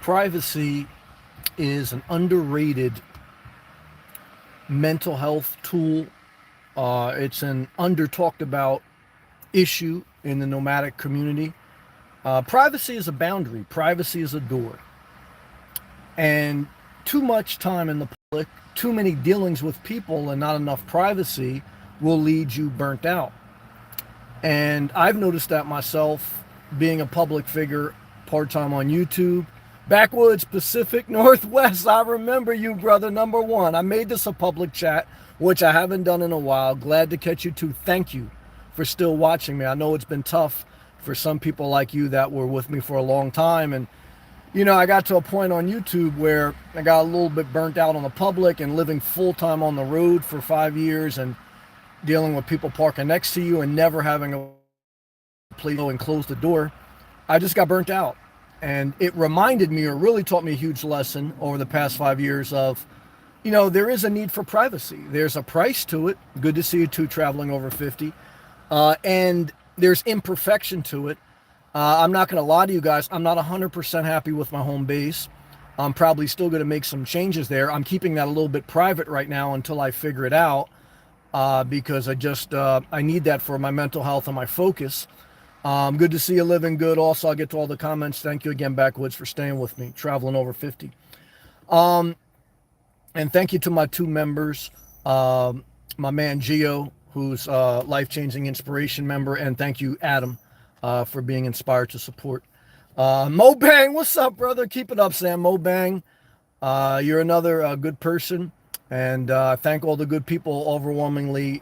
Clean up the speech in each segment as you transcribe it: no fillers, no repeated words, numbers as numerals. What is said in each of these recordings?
privacy is an underrated mental health tool. It's an under talked about issue in the nomadic community. Privacy is a boundary, privacy is a door. And too much time in the public, too many dealings with people, and not enough privacy will lead you burnt out. And I've noticed that myself being a public figure part time on YouTube. Backwoods Pacific Northwest, I remember you, brother, number one. I made this a public chat, which I haven't done in a while. Glad to catch you too. Thank you for still watching me. I know it's been tough for some people like you that were with me for a long time. And, you know, I got to a point on YouTube where I got a little bit burnt out on the public and living full time on the road for 5 years and dealing with people parking next to you and never having a place to go and close the door. I just got burnt out. And it reminded me, or really taught me a huge lesson over the past 5 years of, you know, there is a need for privacy. There's a price to it. Good to see you too, traveling over 50. And there's imperfection to it. I'm not going to lie to you guys. I'm not 100% happy with my home base. I'm probably still going to make some changes there. I'm keeping that a little bit private right now until I figure it out, because I need that for my mental health and my focus. Good to see you living good. Also, I'll get to all the comments. Thank you again, Backwoods, for staying with me, traveling over 50. And thank you to my two members, my man Gio, who's a life-changing inspiration member, and thank you, Adam, for being inspired to support. Mo Bang, what's up, brother? Keep it up, Sam. Mo Bang, you're another good person, and thank all the good people overwhelmingly.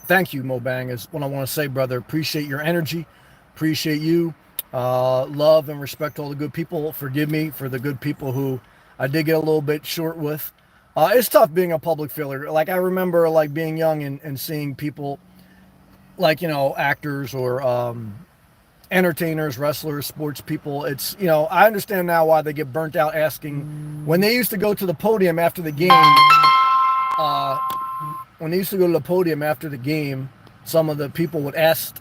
Thank you, Mo Bang, is what I want to say, brother. Appreciate your energy. Appreciate you. Love and respect all the good people. Forgive me for the good people who I did get a little bit short with. It's tough being a public figure. Like, I remember like being young and seeing people like, you know, actors or entertainers, wrestlers, sports people. It's, you know, I understand now why they get burnt out asking when they used to go to the podium after the game. When they used to go to the podium after the game, some of the people would ask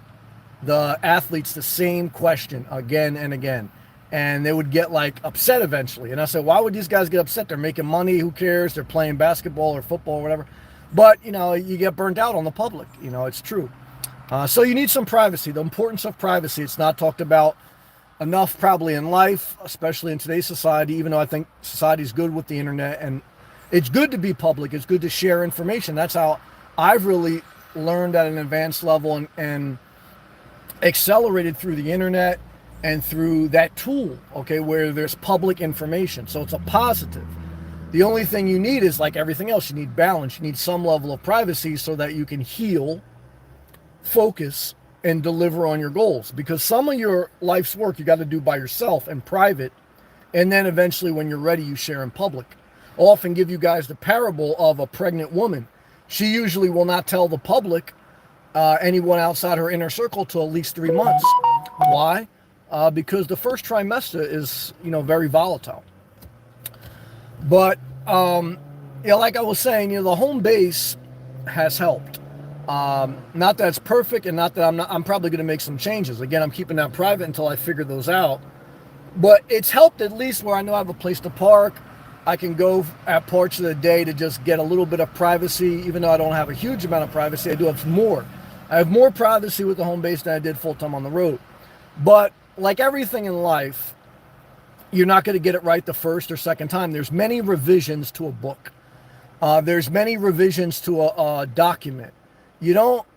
the athletes the same question again and again, and they would get like upset eventually. And I said, why would these guys get upset? They're making money. Who cares? They're playing basketball or football or whatever. But, you know, you get burnt out on the public. You know, it's true. So you need some privacy. The importance of privacy. It's not talked about enough probably in life, especially in today's society, even though I think society's good with the internet, and it's good to be public. It's good to share information. That's how I've really learned at an advanced level and accelerated through the internet and through that tool, okay, where there's public information. So it's a positive. The only thing you need is, like everything else, you need balance. You need some level of privacy so that you can heal, focus, and deliver on your goals. Because some of your life's work you got to do by yourself and private, and then eventually when you're ready, you share in public. I'll often give you guys the parable of a pregnant woman. She usually will not tell the public, anyone outside her inner circle, till at least 3 months. Why? Because the first trimester is, you know, very volatile. But, yeah, like I was saying, you know, the home base has helped. Not that it's perfect, and not that I'm probably going to make some changes. Again, I'm keeping that private until I figure those out. But it's helped at least where I know I have a place to park. I can go at parts of the day to just get a little bit of privacy. Even though I don't have a huge amount of privacy, I do have more. I have more privacy with the home base than I did full-time on the road. But like everything in life, you're not going to get it right the first or second time. There's many revisions to a book. There's many revisions to a document. You don't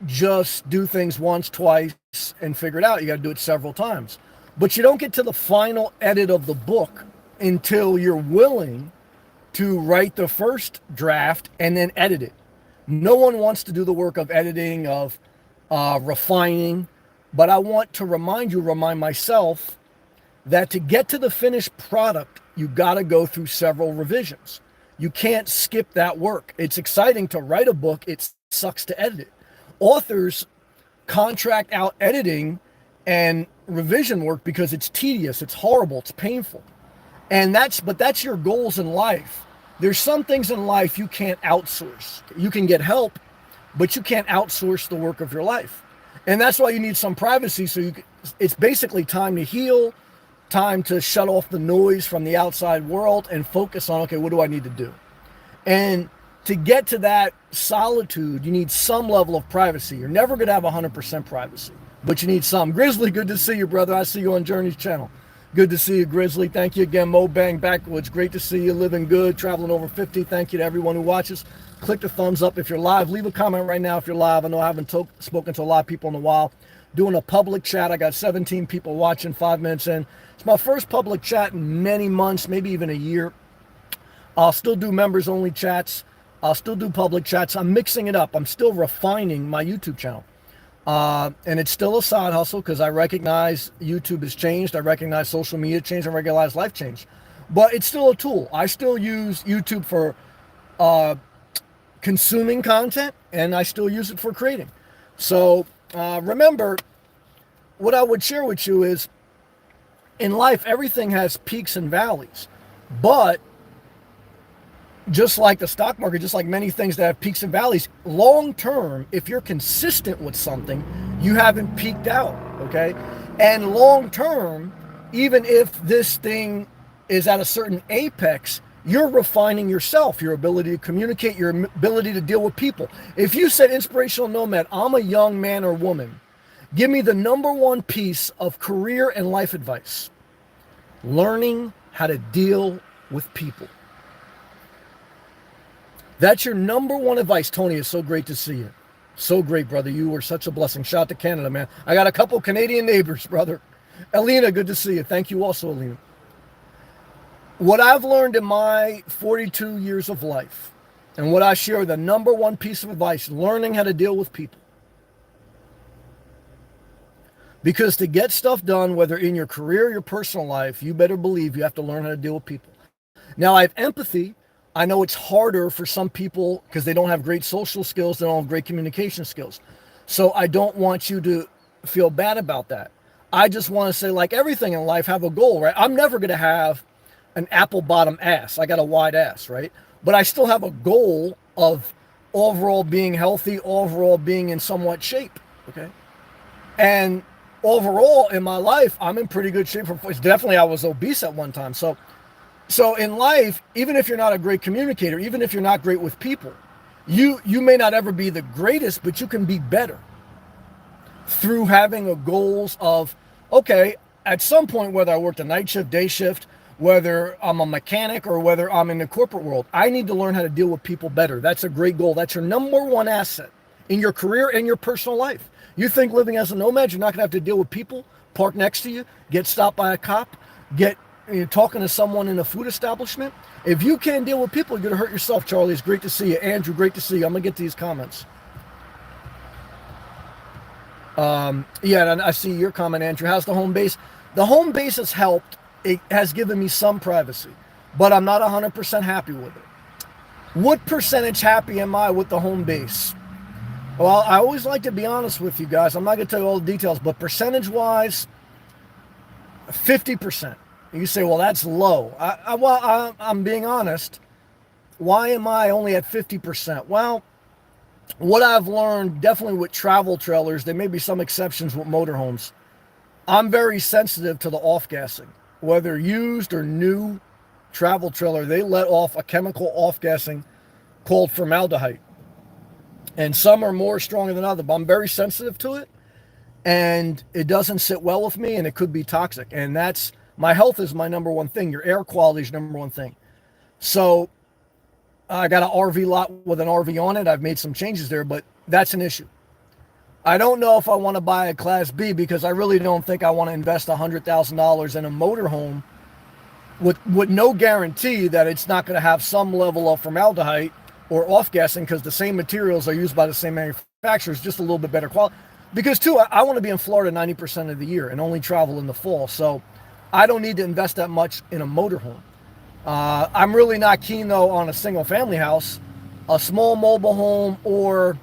just do things once, twice, and figure it out. You got to do it several times. But you don't get to the final edit of the book until you're willing to write the first draft and then edit it. No one wants to do the work of editing, of refining, but I want to remind myself that to get to the finished product, you got to go through several revisions. You can't skip that work. It's exciting to write a book. It sucks to edit it. Authors contract out editing and revision work because it's tedious, it's horrible, it's painful. But that's your goals in life. There's some things in life you can't outsource. You can get help, but you can't outsource the work of your life. And that's why you need some privacy. It's basically time to heal, time to shut off the noise from the outside world and focus on, okay, what do I need to do? And to get to that solitude, you need some level of privacy. You're never going to have 100% privacy, but you need some. Grizzly, good to see you, brother. I see you on Journey's channel. Good to see you, Grizzly. Thank you again. Mo Bang Backwoods. Great to see you. Living good. Traveling over 50. Thank you to everyone who watches. Click the thumbs up if you're live. Leave a comment right now if you're live. I know I haven't spoken to a lot of people in a while. Doing a public chat. I got 17 people watching 5 minutes in. It's my first public chat in many months, maybe even a year. I'll still do members only chats. I'll still do public chats. I'm mixing it up. I'm still refining my YouTube channel. And it's still a side hustle because I recognize YouTube has changed. I recognize social media changed. I recognize life changed. But it's still a tool. I still use YouTube for consuming content, and I still use it for creating. So remember, what I would share with you is, in life, everything has peaks and valleys. But just like the stock market, just like many things that have peaks and valleys, long term, if you're consistent with something, you haven't peaked out, okay? And long term, even if this thing is at a certain apex, you're refining yourself, your ability to communicate, your ability to deal with people. If you said, inspirational nomad, I'm a young man or woman, give me the number one piece of career and life advice: learning how to deal with people. That's your number one advice. Tony, it's so great to see you. So great, brother. You were such a blessing. Shout out to Canada, man. I got a couple Canadian neighbors, brother. Alina, good to see you. Thank you also, Alina. What I've learned in my 42 years of life, and what I share, the number one piece of advice: learning how to deal with people. Because to get stuff done, whether in your career or your personal life, you better believe you have to learn how to deal with people. Now, I have empathy. I know it's harder for some people because they don't have great social skills, they don't have great communication skills. So I don't want you to feel bad about that. I just want to say, like everything in life, have a goal, right? I'm never going to have an apple bottom ass. I got a wide ass, right? But I still have a goal of overall being healthy, overall being in somewhat shape, okay? And overall in my life, I'm in pretty good shape. Definitely I was obese at one time. So in life, even if you're not a great communicator, even if you're not great with people, you may not ever be the greatest, but you can be better through having a goals of, okay, at some point, whether I worked a night shift, day shift, whether I'm a mechanic or whether I'm in the corporate world, I need to learn how to deal with people better. That's a great goal. That's your number one asset in your career and your personal life. You think living as a nomad, you're not going to have to deal with people, park next to you, get stopped by a cop, you're talking to someone in a food establishment. If you can't deal with people, you're going to hurt yourself, Charlie. It's great to see you. Andrew, great to see you. I'm going to get to these comments. Yeah, and I see your comment, Andrew. How's the home base? The home base has helped. It has given me some privacy, but I'm not 100% happy with it. What percentage happy am I with the home base? Well, I always like to be honest with you guys. I'm not going to tell you all the details, but percentage-wise, 50%. You say, well, that's low. I'm being honest. Why am I only at 50%? Well, what I've learned, definitely with travel trailers, there may be some exceptions with motorhomes. I'm very sensitive to the off-gassing. Whether used or new travel trailer, they let off a chemical off-gassing called formaldehyde. And some are more stronger than others, but I'm very sensitive to it. And it doesn't sit well with me, and it could be toxic. And my health is my number one thing. Your air quality is number one thing. So I got an RV lot with an RV on it. I've made some changes there, but that's an issue. I don't know if I want to buy a Class B because I really don't think I want to invest $100,000 in a motorhome with no guarantee that it's not going to have some level of formaldehyde or off-gassing, because the same materials are used by the same manufacturers, just a little bit better quality. Because too, I want to be in Florida 90% of the year and only travel in the fall. So I don't need to invest that much in a motorhome. I'm really not keen, though, on a single family house, a small mobile home, or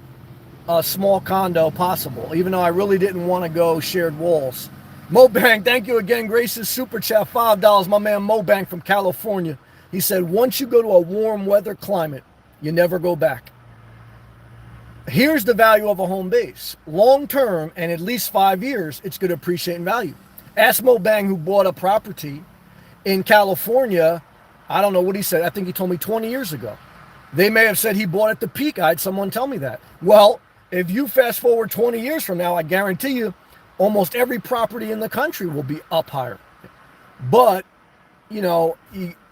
a small condo possible, even though I really didn't want to go shared walls. Mobang, thank you again. Grace's super chat, $5. My man Mobang from California. He said, once you go to a warm weather climate, you never go back. Here's the value of a home base. Long term, and at least 5 years, it's going to appreciate in value. Ask Mo Bang, who bought a property in California. I don't know what he said. I think he told me 20 years ago. They may have said he bought at the peak. I had someone tell me that. Well, if you fast forward 20 years from now, I guarantee you almost every property in the country will be up higher. But, you know,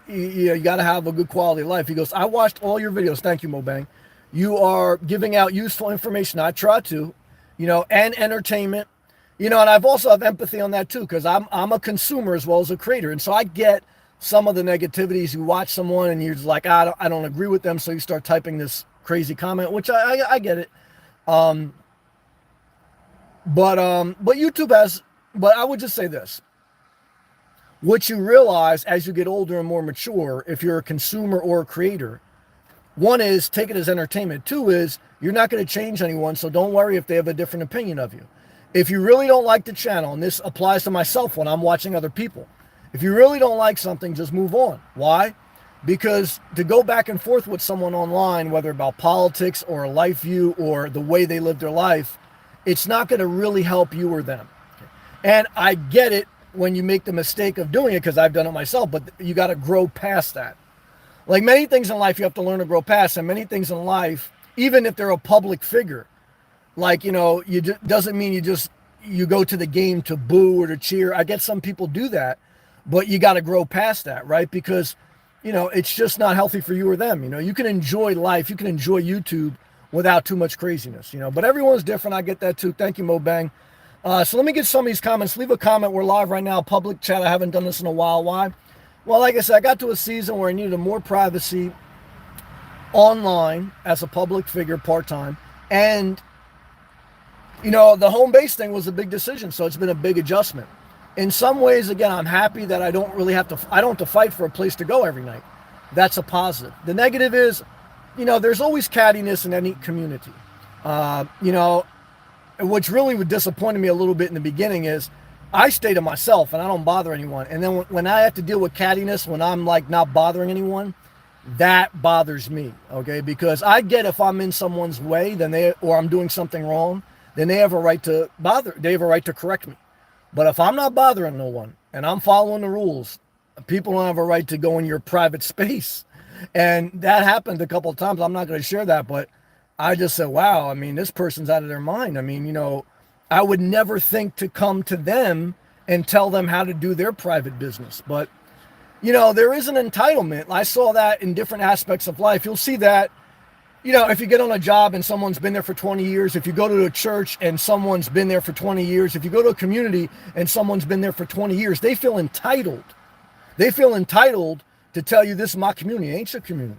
you got to have a good quality of life. He goes, I watched all your videos. Thank you, Mo Bang. You are giving out useful information. I try to, you know, and entertainment. You know, and I've also have empathy on that too, because I'm a consumer as well as a creator. And so I get some of the negativities. You watch someone and you're just like, I don't agree with them. So you start typing this crazy comment, which I get it. But YouTube has, but I would just say this. What you realize as you get older and more mature, if you're a consumer or a creator, one is take it as entertainment. Two is you're not going to change anyone. So don't worry if they have a different opinion of you. If you really don't like the channel, and this applies to myself when I'm watching other people, if you really don't like something, just move on. Why? Because to go back and forth with someone online, whether about politics or a life view or the way they live their life, it's not going to really help you or them. And I get it when you make the mistake of doing it, because I've done it myself, but you got to grow past that. Like many things in life, you have to learn to grow past, and many things in life, even if they're a public figure, like, you know, doesn't mean you go to the game to boo or to cheer. I get some people do that, but you got to grow past that, right? Because, you know, it's just not healthy for you or them. You know, you can enjoy life, you can enjoy YouTube without too much craziness, you know, but everyone's different. I get that too. Thank you, Mo Bang. So let me get some of these comments. Leave a comment. We're live right now, public chat. I haven't done this in a while. Why? Well, like I said, I got to a season where I needed more privacy online as a public figure part-time. And, you know, the home base thing was a big decision. So it's been a big adjustment. In some ways, again, I'm happy that I don't have to fight for a place to go every night. That's a positive. The negative is, you know, there's always cattiness in any community. You know, which really would disappoint me a little bit in the beginning is I stay to myself and I don't bother anyone. And then when I have to deal with cattiness, when I'm like not bothering anyone, that bothers me. Okay. Because I get if I'm in someone's way, or I'm doing something wrong, then they have a right to bother. They have a right to correct me. But if I'm not bothering no one and I'm following the rules, people don't have a right to go in your private space. And that happened a couple of times. I'm not going to share that, but I just said, wow, I mean, this person's out of their mind. I mean, you know, I would never think to come to them and tell them how to do their private business. But, you know, there is an entitlement. I saw that in different aspects of life. You'll see that, you know, if you get on a job and someone's been there for 20 years, if you go to a church and someone's been there for 20 years, if you go to a community and someone's been there for 20 years, they feel entitled. They feel entitled to tell you, this is my community. It ain't your community.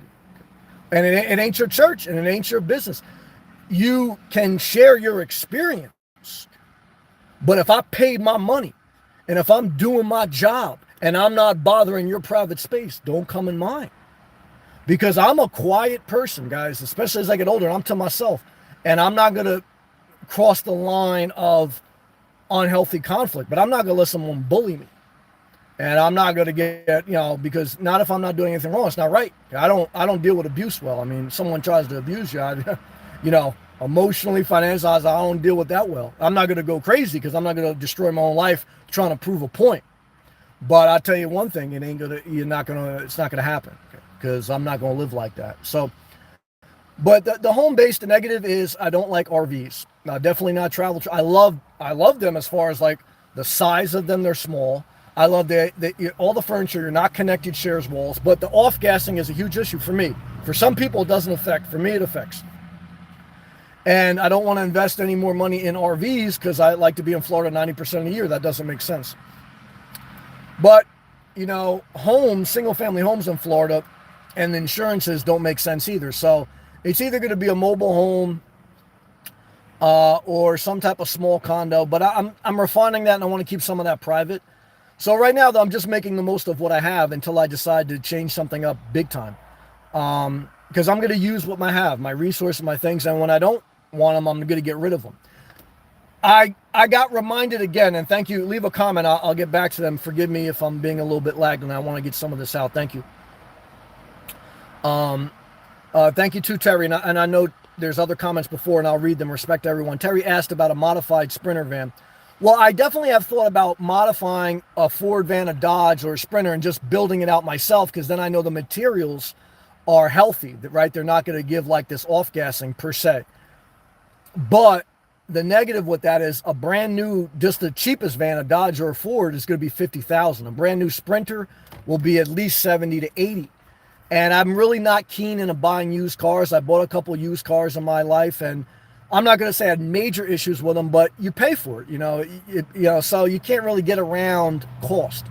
And it ain't your church, and it ain't your business. You can share your experience. But if I paid my money, and if I'm doing my job, and I'm not bothering your private space, don't come in mine. Because I'm a quiet person, guys, especially as I get older, and I'm to myself. And I'm not going to cross the line of unhealthy conflict, but I'm not going to let someone bully me. And I'm not going to get, you know, because not if I'm not doing anything wrong. It's not right. I don't deal with abuse well. I mean, someone tries to abuse you, you know, emotionally, financially, I don't deal with that well. I'm not going to go crazy because I'm not going to destroy my own life trying to prove a point. But I'll tell you one thing, it's not going to happen because I'm not going to live like that. So, but the home base, the negative is I don't like RVs. Now, definitely not travel. I love them as far as like the size of them. They're small. I love all the furniture. You're not connected, shares walls, but the off-gassing is a huge issue for me. For some people, it doesn't affect. For me, it affects. And I don't want to invest any more money in RVs because I like to be in Florida 90% of the year. That doesn't make sense. But, you know, single-family homes in Florida and the insurances don't make sense either. So it's either going to be a mobile home or some type of small condo. But I'm refining that, and I want to keep some of that private. So right now, though, I'm just making the most of what I have until I decide to change something up big time. Because I'm going to use what I have, my resources, my things. And when I don't want them, I'm going to get rid of them. I got reminded again, and thank you. Leave a comment. I'll get back to them. Forgive me if I'm being a little bit lagged, and I want to get some of this out. Thank you. Thank you too, Terry. And I know there's other comments before, and I'll read them. Respect everyone. Terry asked about a modified Sprinter van. Well, I definitely have thought about modifying a Ford van, a Dodge, or a Sprinter and just building it out myself because then I know the materials are healthy, right? They're not going to give like this off-gassing per se. But the negative with that is a brand new, just the cheapest van, a Dodge or a Ford, is going to be 50,000. A brand new Sprinter will be at least 70 to 80. And I'm really not keen into buying used cars. I bought a couple used cars in my life, and I'm not going to say I had major issues with them, but you pay for it, so you can't really get around cost.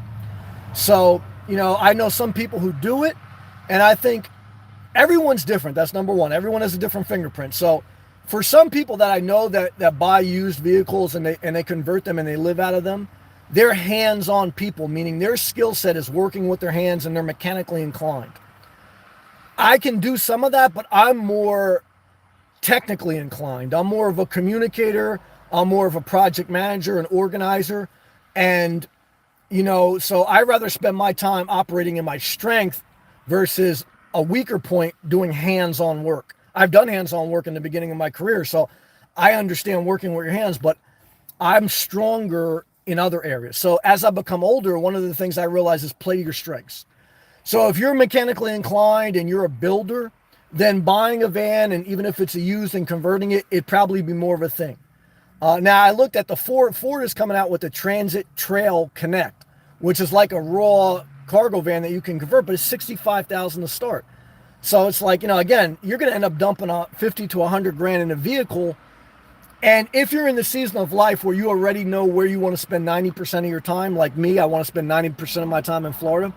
So, I know some people who do it, and I think everyone's different. That's number one. Everyone has a different fingerprint. So for some people that I know that buy used vehicles and they convert them and they live out of them, they're hands-on people, meaning their skill set is working with their hands and they're mechanically inclined. I can do some of that, but I'm more technically inclined. I'm more of a communicator. I'm more of a project manager, an organizer. And, so I rather spend my time operating in my strength versus a weaker point doing hands-on work. I've done hands-on work in the beginning of my career, so I understand working with your hands, but I'm stronger in other areas. So as I become older, one of the things I realize is play to your strengths. So if you're mechanically inclined and you're a builder, then buying a van, and even if it's a used and converting it, it'd probably be more of a thing. Now I looked at the Ford. Ford is coming out with the Transit Trail Connect, which is like a raw cargo van that you can convert, but it's $65,000 to start. So it's like, again, you're going to end up dumping 50 to 100 grand in a vehicle. And if you're in the season of life where you already know where you want to spend 90% of your time, like me, I want to spend 90% of my time in Florida.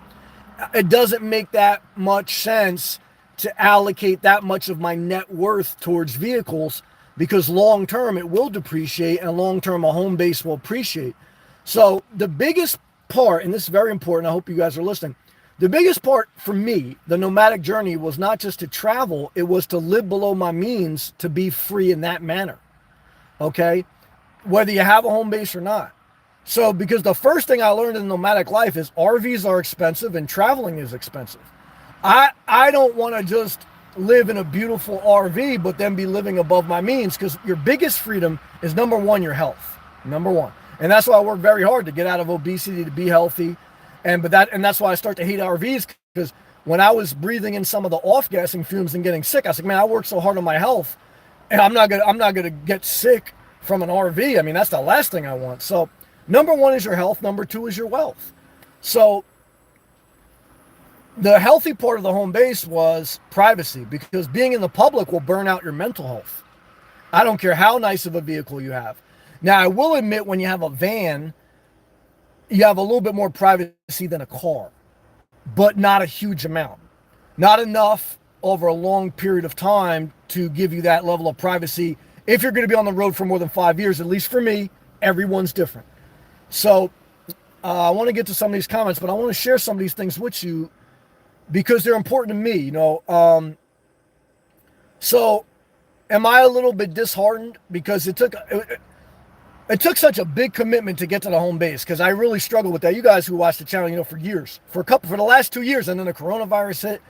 It doesn't make that much sense to allocate that much of my net worth towards vehicles because long term it will depreciate and long term a home base will appreciate. So the biggest part, and this is very important, I hope you guys are listening. The biggest part for me, the nomadic journey, was not just to travel, it was to live below my means to be free in that manner. Okay? Whether you have a home base or not. So, because the first thing I learned in nomadic life is RVs are expensive and traveling is expensive. I don't want to just live in a beautiful RV, but then be living above my means, because your biggest freedom is number one, your health. Number one. And that's why I work very hard to get out of obesity, to be healthy. And that's why I start to hate RVs, because when I was breathing in some of the off-gassing fumes and getting sick, I was like, man, I worked so hard on my health, and I'm not gonna get sick from an RV. I mean, that's the last thing I want. So number one is your health. Number two is your wealth. So the healthy part of the home base was privacy, because being in the public will burn out your mental health. I don't care how nice of a vehicle you have. Now, I will admit, when you have a van, you have a little bit more privacy than a car, but not a huge amount. Not enough over a long period of time to give you that level of privacy. If you're going to be on the road for more than 5 years, at least for me, everyone's different. So I want to get to some of these comments, but I want to share some of these things with you because they're important to me. So am I a little bit disheartened because it took such a big commitment to get to the home base, because I really struggled with that. You guys who watch the channel, for years, for the last 2 years, and then the coronavirus hit,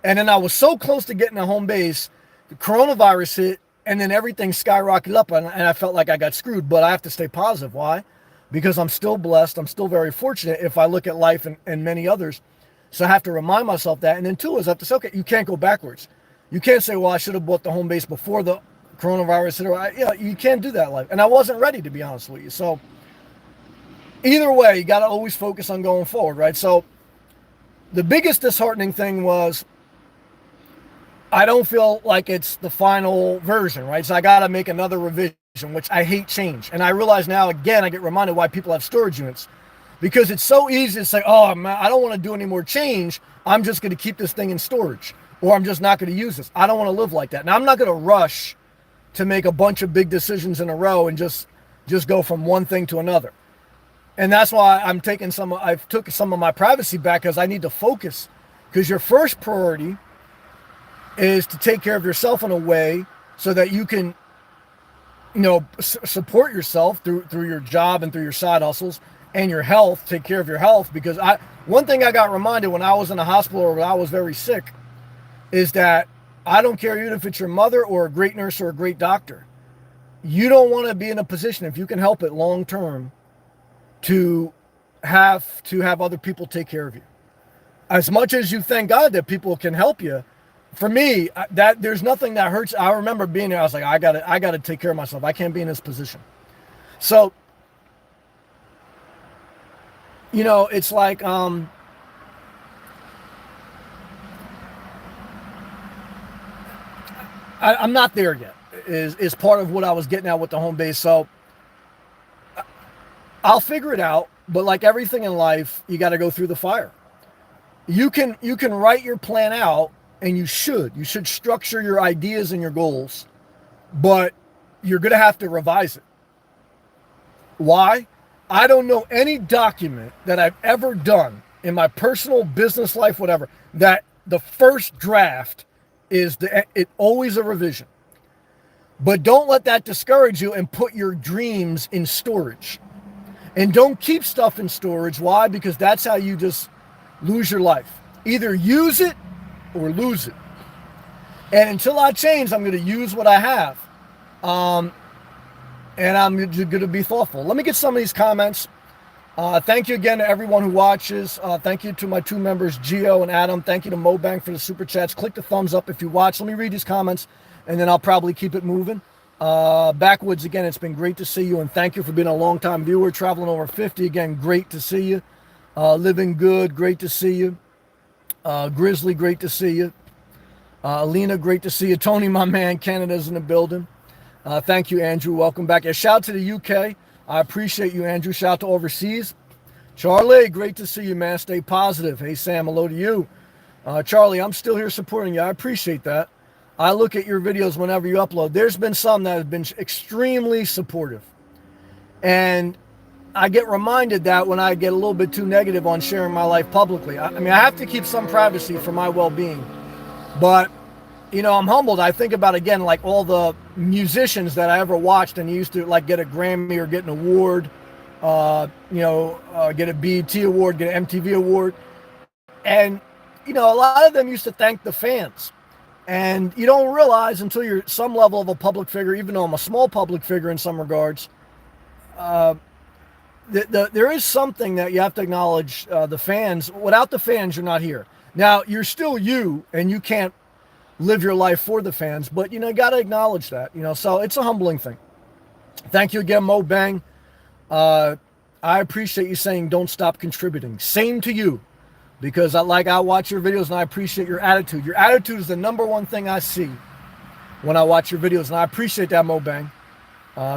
and then I was so close to getting a home base, the coronavirus hit, and then everything skyrocketed up, and I felt like I got screwed. But I have to stay positive. Why? Because I'm still blessed. I'm still very fortunate if I look at life and many others. So I have to remind myself that. And then two is I have to say, okay, you can't go backwards. You can't say, well, I should have bought the home base before the coronavirus hit. You can't do that life. And I wasn't ready, to be honest with you. So either way, you got to always focus on going forward, right? So the biggest disheartening thing was I don't feel like it's the final version, right? So I got to make another revision, which I hate change. And I realize now, again, I get reminded why people have storage units, because it's so easy to say, oh, man, I don't want to do any more change. I'm just going to keep this thing in storage, or I'm just not going to use this. I don't want to live like that. Now, I'm not going to rush to make a bunch of big decisions in a row and just go from one thing to another. And that's why I've took some of my privacy back, because I need to focus, because your first priority is to take care of yourself in a way so that you can, support yourself through your job and through your side hustles, and your health, take care of your health. Because one thing I got reminded when I was in the hospital or when I was very sick is that I don't care even if it's your mother or a great nurse or a great doctor. You don't want to be in a position, if you can help it long term, to have other people take care of you. As much as you thank God that people can help you, for me, that there's nothing that hurts. I remember being there. I was like, I gotta take care of myself. I can't be in this position. So, it's like, I'm not there yet. Is part of what I was getting at with the home base. So I'll figure it out. But like everything in life, you got to go through the fire. You can write your plan out, and you should structure your ideas and your goals, but you're going to have to revise it. Why? I don't know any document that I've ever done in my personal business life, whatever, that the first draft is always a revision. But don't let that discourage you, and put your dreams in storage. And don't keep stuff in storage. Why? Because that's how you just lose your life. Either use it or lose it. And until I change, I'm going to use what I have. And I'm going to be thoughtful. Let me get some of these comments. Thank you again to everyone who watches. Thank you to my two members, Gio and Adam. Thank you to Mobang for the super chats. Click the thumbs up if you watch. Let me read these comments, and then I'll probably keep it moving. Backwoods, again, it's been great to see you, and thank you for being a long-time viewer. Traveling over 50, again, great to see you. Living Good, great to see you. Grizzly, great to see you. Alina, great to see you. Tony, my man, Canada's in the building. Thank you, Andrew. Welcome back. Yeah, shout out to the UK. I appreciate you, Andrew. Shout out to overseas. Charlie, great to see you, man. Stay positive. Hey, Sam, hello to you. Charlie, I'm still here supporting you. I appreciate that. I look at your videos whenever you upload. There's been some that have been extremely supportive. And I get reminded that when I get a little bit too negative on sharing my life publicly. I mean, I have to keep some privacy for my well-being. But, I'm humbled. I think about, again, like all the musicians that I ever watched and used to like get a Grammy or get an award, get a BET award, get an MTV award. And, a lot of them used to thank the fans. And you don't realize until you're some level of a public figure, even though I'm a small public figure in some regards, there is something that you have to acknowledge, the fans. Without the fans, you're not here. Now, you're still you, and you can't live your life for the fans, but, you got to acknowledge that, so it's a humbling thing. Thank you again, Mo Bang. I appreciate you saying don't stop contributing. Same to you. Because I watch your videos and I appreciate your attitude. Your attitude is the number one thing I see when I watch your videos, and I appreciate that, Mo Bang.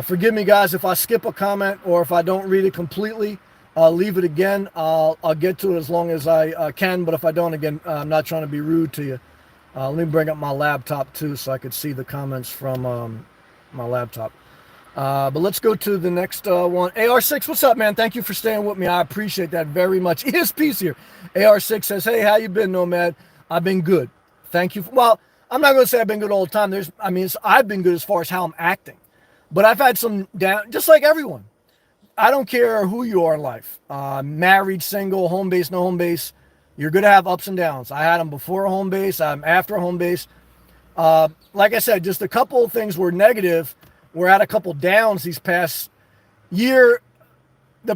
Forgive me, guys, if I skip a comment or if I don't read it completely. Leave it again. I'll get to it as long as I can, but if I don't, again, I'm not trying to be rude to you. Let me bring up my laptop, too, so I could see the comments from my laptop. But let's go to the next one. AR6, what's up, man? Thank you for staying with me. I appreciate that very much. ESP's here. AR6 says, hey, how you been, Nomad? I've been good. Thank you. Well, I'm not going to say I've been good all the time. I've been good as far as how I'm acting. But I've had some down, just like everyone. I don't care who you are in life. Married, single, home base, no home base. You're going to have ups and downs. I had them before a home base. I'm after a home base. Like I said, just a couple of things were negative. We're at a couple downs these past year.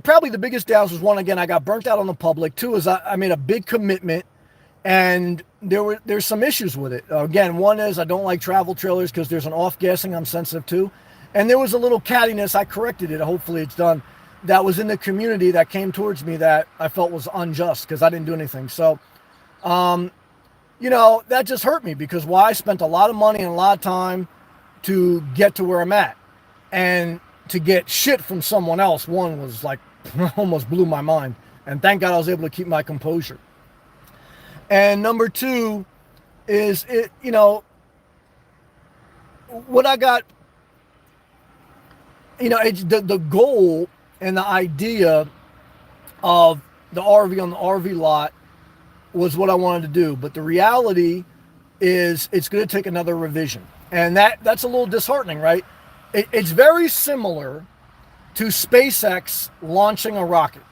Probably the biggest downs was one, again, I got burnt out on the public. Two is I made a big commitment, and there's some issues with it. Again, one is I don't like travel trailers because there's an off-gassing I'm sensitive to. And there was a little cattiness. I corrected it. Hopefully it's done. That was in the community that came towards me that I felt was unjust because I didn't do anything. So, that just hurt me because I spent a lot of money and a lot of time to get to where I'm at, and to get shit from someone else, one was like almost blew my mind, and thank God I was able to keep my composure. And number two is what I got, it's the goal and the idea of the RV on the RV lot was what I wanted to do, but the reality is it's going to take another revision. And that's a little disheartening, right? It's very similar to SpaceX launching a rocket.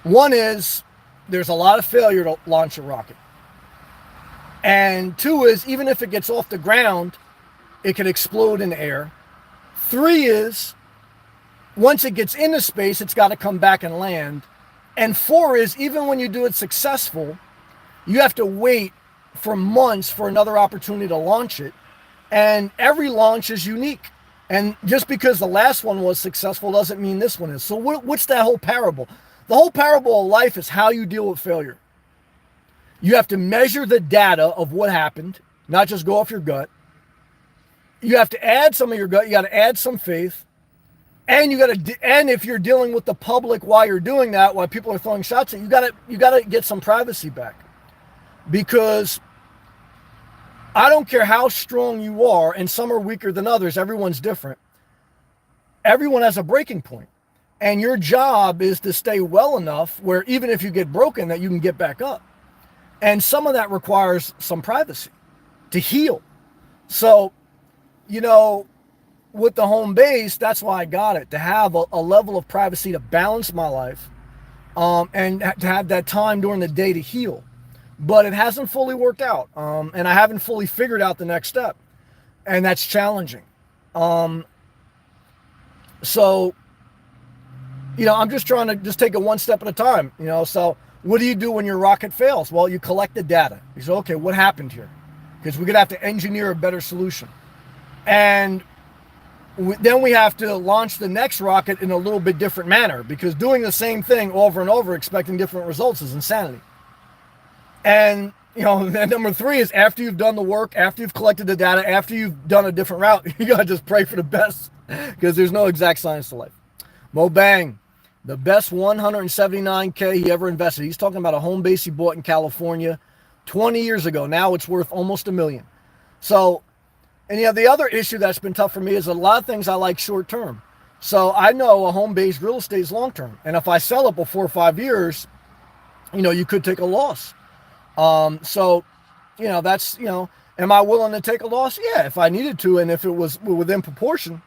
One is there's a lot of failure to launch a rocket. And two is even if it gets off the ground, it can explode in the air. Three is once it gets into space, it's got to come back and land. And 4 is, even when you do it successful, you have to wait for months for another opportunity to launch it. And every launch is unique. And just because the last one was successful doesn't mean this one is. So what's that whole parable? The whole parable of life is how you deal with failure. You have to measure the data of what happened, not just go off your gut. You have to add some of your gut. You got to add some faith. And and if you're dealing with the public while you're doing that, while people are throwing shots at you, you got to get some privacy back. Because I don't care how strong you are, and some are weaker than others, everyone's different. Everyone has a breaking point. And your job is to stay well enough where even if you get broken, that you can get back up. And some of that requires some privacy to heal. So, with the home base, that's why I got it, to have a level of privacy to balance my life, and to have that time during the day to heal. But it hasn't fully worked out, and I haven't fully figured out the next step, and that's challenging. So, I'm just trying to take it one step at a time. So what do you do when your rocket fails? Well, you collect the data. You say, okay, what happened here? Because we're gonna have to engineer a better solution, and then we have to launch the next rocket in a little bit different manner, because doing the same thing over and over expecting different results is insanity. And, then number 3 is, after you've done the work, after you've collected the data, after you've done a different route, you got to just pray for the best, because there's no exact science to life. Mo Bang, the best $179K he ever invested. He's talking about a home base he bought in California 20 years ago. Now it's worth almost $1 million. So, and the other issue that's been tough for me is a lot of things I like short term. So I know a home-based real estate is long term. And if I sell it before 5 years, you could take a loss. So, that's, am I willing to take a loss? Yeah, if I needed to, and if it was within proportion,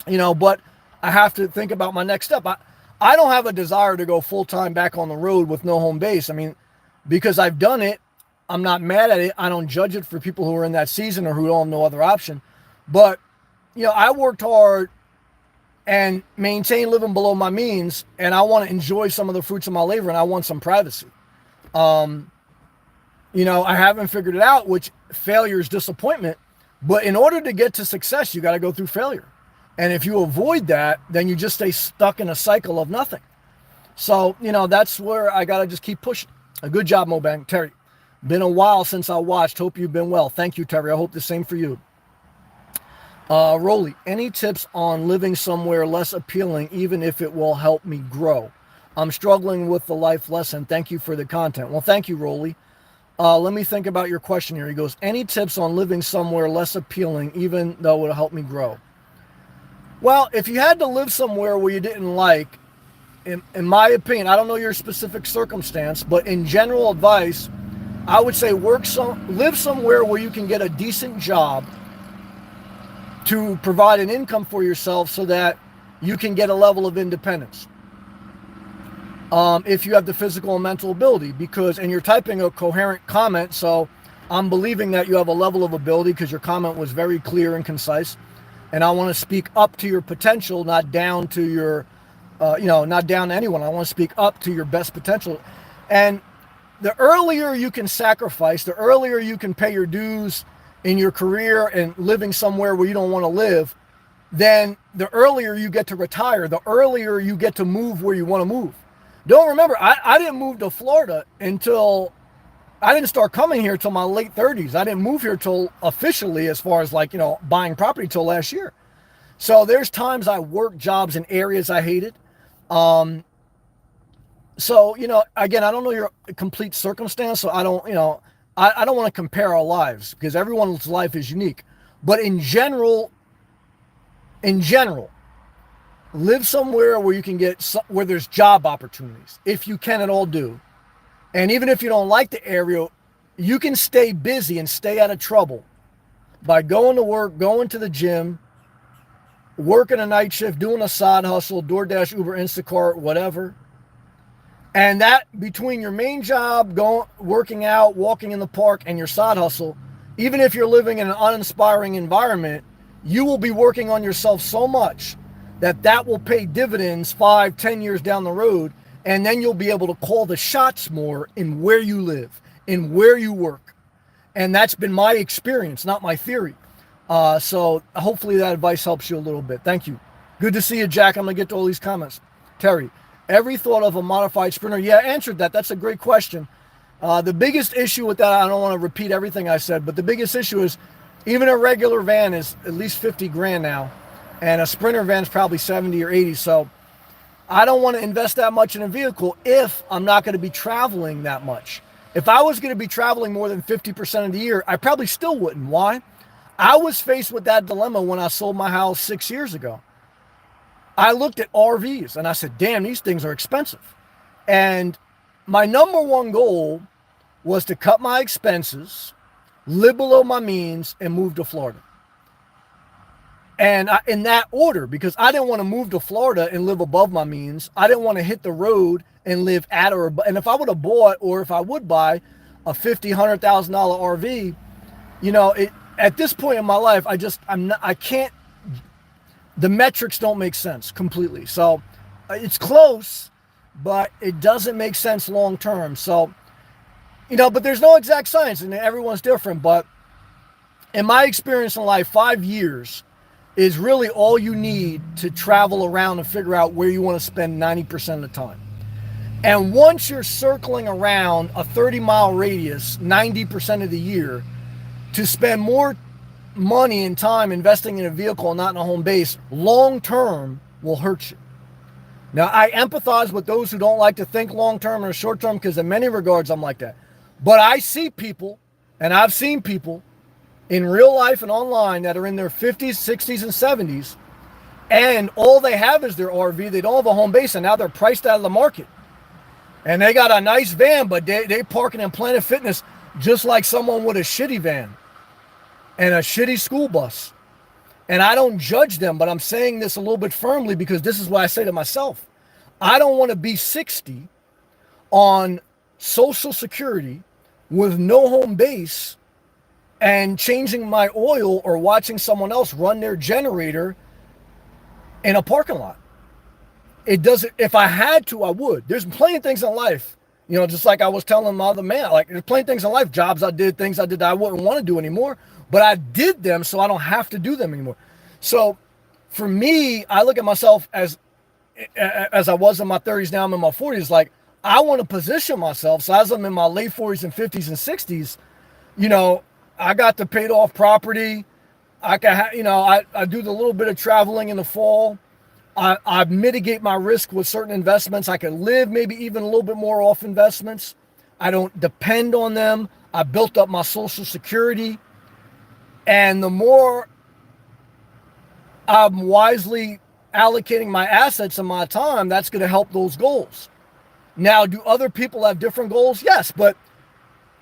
but I have to think about my next step. I don't have a desire to go full-time back on the road with no home base. I mean, because I've done it, I'm not mad at it. I don't judge it for people who are in that season or who don't have no other option. But, I worked hard and maintained living below my means, and I want to enjoy some of the fruits of my labor, and I want some privacy. I haven't figured it out, which failure is disappointment. But in order to get to success, you got to go through failure. And if you avoid that, then you just stay stuck in a cycle of nothing. So, that's where I got to just keep pushing. A good job, Mo Bang. Terry, been a while since I watched. Hope you've been well. Thank you, Terry. I hope the same for you. Rolly, any tips on living somewhere less appealing, even if it will help me grow? I'm struggling with the life lesson. Thank you for the content. Well, thank you, Rolly. Let me think about your question here. He goes, any tips on living somewhere less appealing, even though it will help me grow? Well, if you had to live somewhere where you didn't like, in my opinion, I don't know your specific circumstance, but in general advice, I would say live somewhere where you can get a decent job to provide an income for yourself so that you can get a level of independence. If you have the physical and mental ability, and you're typing a coherent comment, so I'm believing that you have a level of ability because your comment was very clear and concise. And I want to speak up to your potential, not down to your, not down to anyone. I want to speak up to your best potential. And the earlier you can sacrifice, the earlier you can pay your dues in your career and living somewhere where you don't want to live, then the earlier you get to retire, the earlier you get to move where you want to move. Don't remember, I didn't move to Florida until, I didn't start coming here till my late 30s. I didn't move here till officially, as far as buying property, till last year. So there's times I worked jobs in areas I hated. So, again, I don't know your complete circumstance, so I don't, I don't want to compare our lives because everyone's life is unique. But in general, live somewhere where you can where there's job opportunities, if you can at all do. And even if you don't like the area, you can stay busy and stay out of trouble by going to work, going to the gym, working a night shift, doing a side hustle, DoorDash, Uber, Instacart, whatever. And that, between your main job, working out, walking in the park, and your side hustle, even if you're living in an uninspiring environment, you will be working on yourself so much that will pay dividends 5, 10 years down the road. And then you'll be able to call the shots more in where you live, in where you work. And that's been my experience, not my theory. So hopefully that advice helps you a little bit. Thank you. Good to see you, Jack. I'm going to get to all these comments. Terry, every thought of a modified Sprinter? Yeah, I answered that. That's a great question. The biggest issue with that, I don't want to repeat everything I said, but the biggest issue is even a regular van is at least 50 grand now, and a Sprinter van is probably 70 or 80. So I don't want to invest that much in a vehicle if I'm not going to be traveling that much. If I was going to be traveling more than 50% of the year, I probably still wouldn't. Why? I was faced with that dilemma when I sold my house 6 years ago. I looked at RVs and I said, damn, these things are expensive. And my number one goal was to cut my expenses, live below my means, and move to Florida. And in that order, because I didn't want to move to Florida and live above my means. I didn't want to hit the road and live at or above. And if I would have bought, or if I would buy a $50,000, $100,000 RV, you know, at this point in my life, I can't, the metrics don't make sense completely. So it's close, but it doesn't make sense long term. So, you know, but there's no exact science and everyone's different. But in my experience in life, 5 years is really all you need to travel around and figure out where you want to spend 90% of the time. And once you're circling around a 30-mile radius 90% of the year, to spend more money and time investing in a vehicle and not in a home base, long term will hurt you. Now, I empathize with those who don't like to think long term or short term, because in many regards I'm like that. But I see people, and I've seen people in real life and online that are in their 50s, 60s, and 70s, and all they have is their RV. They don't have a home base, and now they're priced out of the market. And they got a nice van, but they parking in Planet Fitness just like someone with a shitty van and a shitty school bus. And I don't judge them, but I'm saying this a little bit firmly because this is what I say to myself. I don't want to be 60 on Social Security with no home base and changing my oil or watching someone else run their generator in a parking lot. It doesn't, if I had to, I would. There's plenty of things in life, you know, just like I was telling my other man, like there's plenty of things in life, jobs I did, things I did that I wouldn't want to do anymore, but I did them so I don't have to do them anymore. So for me, I look at myself as I was in my 30s, now I'm in my 40s, like I want to position myself. So as I'm in my late 40s and 50s and 60s, you know, I got the paid off property. I can, you know, I do the little bit of traveling in the fall. I mitigate my risk with certain investments. I can live maybe even a little bit more off investments. I don't depend on them. I built up my Social Security. And the more I'm wisely allocating my assets and my time, that's going to help those goals. Now, do other people have different goals? Yes, but,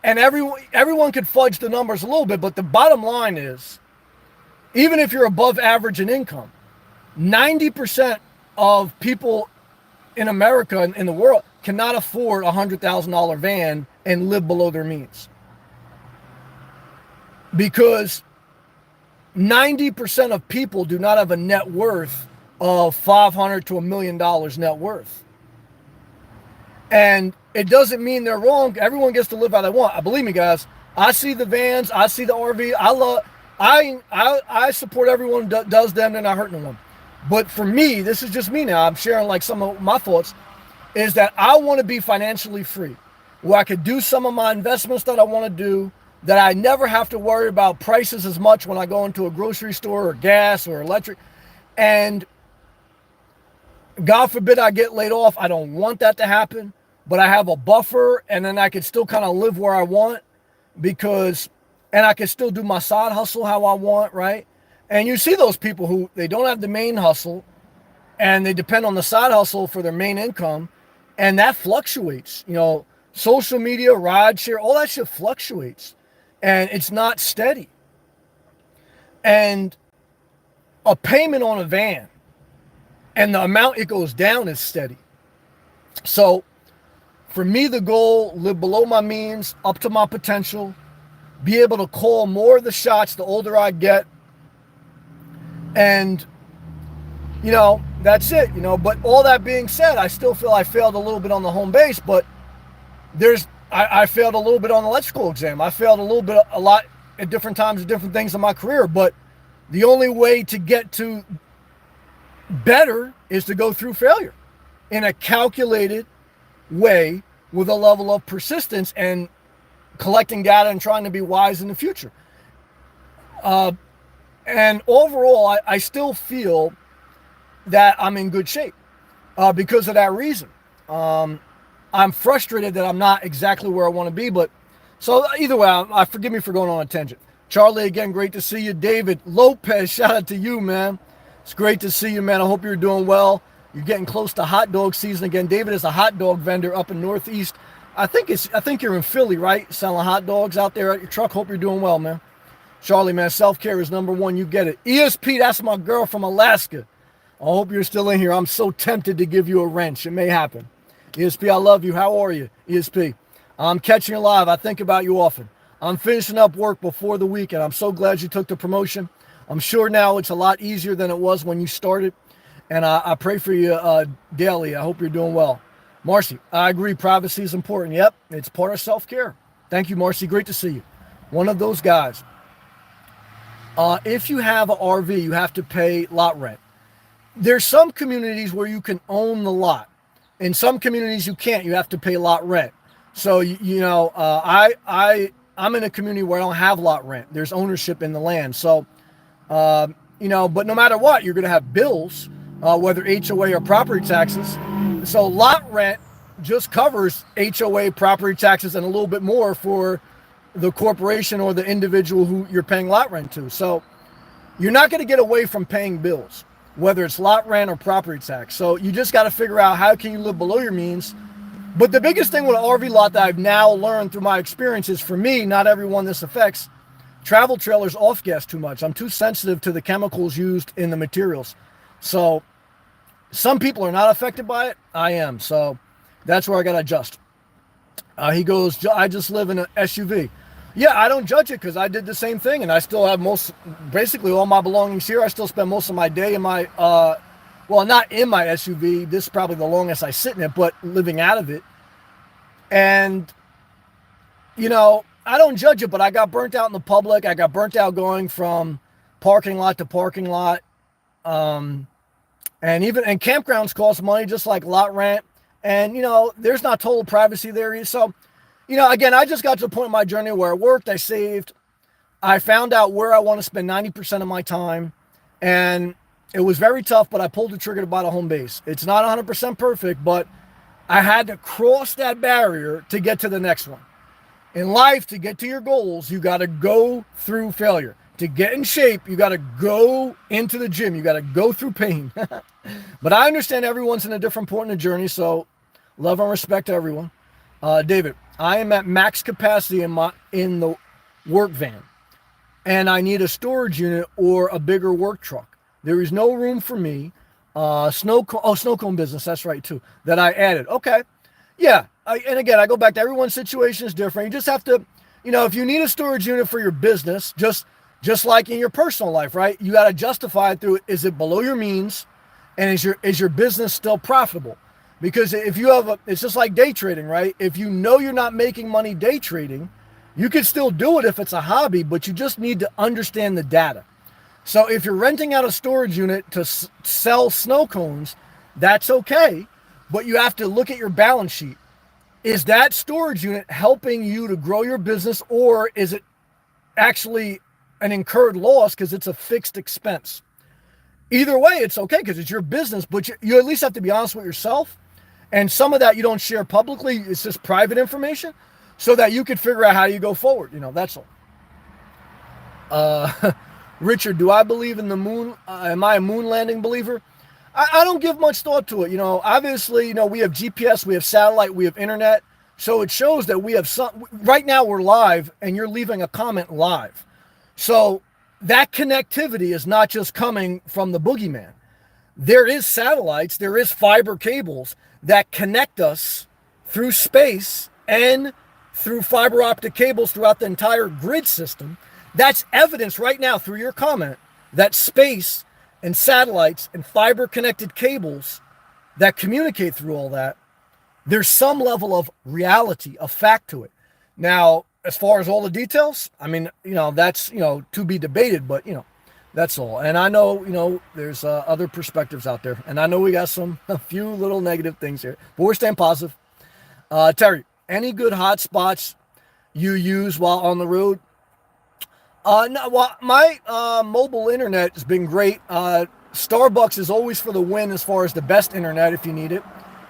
and everyone could fudge the numbers a little bit, but the bottom line is, even if you're above average in income, 90% of people in America and in the world cannot afford a $100,000 van and live below their means. Because 90% of people do not have a net worth of $500 to $1 million net worth. And it doesn't mean they're wrong. Everyone gets to live how they want. Believe me, guys, I see the vans, I see the RV. I support everyone who does them. They're not hurting anyone. But for me, this is just me now. I'm sharing like some of my thoughts, is that I want to be financially free, where I could do some of my investments that I want to do, that I never have to worry about prices as much when I go into a grocery store or gas or electric. And God forbid I get laid off. I don't want that to happen, but I have a buffer, and then I can still kind of live where I want, and I can still do my side hustle how I want, right? And you see those people who, they don't have the main hustle and they depend on the side hustle for their main income, and that fluctuates. You know, social media, ride share, all that shit fluctuates, and it's not steady. And a payment on a van and the amount it goes down is steady. So for me, the goal, live below my means, up to my potential, be able to call more of the shots the older I get. And that's it, But all that being said, I still feel I failed a little bit on the home base, but I failed a little bit on the electrical exam. I failed a lot at different times at different things in my career, but the only way to get to better is to go through failure in a calculated way with a level of persistence and collecting data and trying to be wise in the future. And overall, I still feel that I'm in good shape because of that reason. I'm frustrated that I'm not exactly where I want to be, but so either way, forgive me for going on a tangent. Charlie, again, great to see you. David Lopez, shout out to you, man. It's great to see you, man. I hope you're doing well. You're getting close to hot dog season again. David is a hot dog vendor up in Northeast. I think you're in Philly, right? Selling hot dogs out there at your truck. Hope you're doing well, man. Charlie, man, self-care is number one. You get it. ESP, that's my girl from Alaska. I hope you're still in here. I'm so tempted to give you a wrench. It may happen. ESP, I love you. How are you, ESP? I'm catching you live. I think about you often. I'm finishing up work before the weekend. I'm so glad you took the promotion. I'm sure now it's a lot easier than it was when you started. And I pray for you daily. I hope you're doing well. Marcy, I agree. Privacy is important. Yep, it's part of self-care. Thank you, Marcy. Great to see you. One of those guys. If you have an RV, you have to pay lot rent. There's some communities where you can own the lot. In some communities you can't. You have to pay lot rent. So I'm in a community where I don't have lot rent. There's ownership in the land. So but no matter what, you're going to have bills, whether HOA or property taxes. So lot rent just covers HOA, property taxes, and a little bit more for the corporation or the individual who you're paying lot rent to. So you're not going to get away from paying bills, whether it's lot rent or property tax. So you just got to figure out how can you live below your means. But the biggest thing with an RV lot that I've now learned through my experience is, for me, not everyone this affects, travel trailers off-gas too much. I'm too sensitive to the chemicals used in the materials. So some people are not affected by it. I am. So that's where I got to adjust. He goes, I just live in an SUV. Yeah, I don't judge it because I did the same thing, and I still have basically all my belongings here. I still spend most of my day in my, not in my SUV. This is probably the longest I sit in it, but living out of it. And, I don't judge it, but I got burnt out in the public. I got burnt out going from parking lot to parking lot. And campgrounds cost money, just like lot rent. And, there's not total privacy there either. So, again, I just got to the point in my journey where I worked, I saved, I found out where I want to spend 90% of my time. And it was very tough, but I pulled the trigger to buy a home base. It's not 100% perfect, but I had to cross that barrier to get to the next one. In life, to get to your goals, you got to go through failure. To get in shape, you got to go into the gym. You got to go through pain. But I understand everyone's in a different point in the journey, so love and respect to everyone. David, I am at max capacity in the work van, and I need a storage unit or a bigger work truck. There is no room for me. Snow cone business, that's right too, that I added. Okay. Yeah. And again, I go back to everyone's situation is different. You just have to, if you need a storage unit for your business, just like in your personal life, right? You got to justify it through, is it below your means? And is your business still profitable? Because if you have it's just like day trading, right? If you know you're not making money day trading, you can still do it if it's a hobby, but you just need to understand the data. So if you're renting out a storage unit to sell snow cones, that's okay, but you have to look at your balance sheet. Is that storage unit helping you to grow your business, or is it actually an incurred loss because it's a fixed expense? Either way, it's okay because it's your business, but you at least have to be honest with yourself. And some of that you don't share publicly. It's just private information so that you can figure out how you go forward. That's all. Richard, do I believe in the moon? Am I a moon landing believer? I don't give much thought to it. Obviously, we have GPS, we have satellite, we have internet. So it shows that we have right now we're live and you're leaving a comment live. So that connectivity is not just coming from the boogeyman. There is satellites, there is fiber cables that connect us through space and through fiber optic cables throughout the entire grid system. That's evidence right now through your comment that space and satellites and fiber connected cables that communicate through all that, there's some level of reality, of fact to it. Now, as far as all the details, I mean, that's, to be debated, but, that's all. And I know, there's other perspectives out there. And I know we got a few little negative things here, but we're staying positive. Terry, any good hot spots you use while on the road? No, well, my mobile internet has been great. Starbucks is always for the win as far as the best internet if you need it.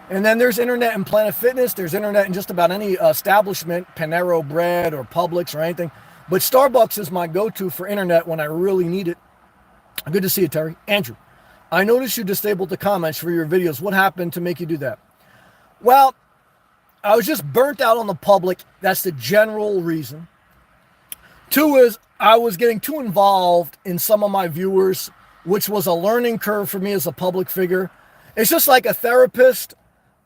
And then there's internet in Planet Fitness. There's internet in just about any establishment, Panera Bread or Publix or anything. But Starbucks is my go-to for internet when I really need it. Good to see you, Terry. Andrew, I noticed you disabled the comments for your videos. What happened to make you do that? Well, I was just burnt out on the public. That's the general reason. Two is I was getting too involved in some of my viewers, which was a learning curve for me as a public figure. It's just like a therapist.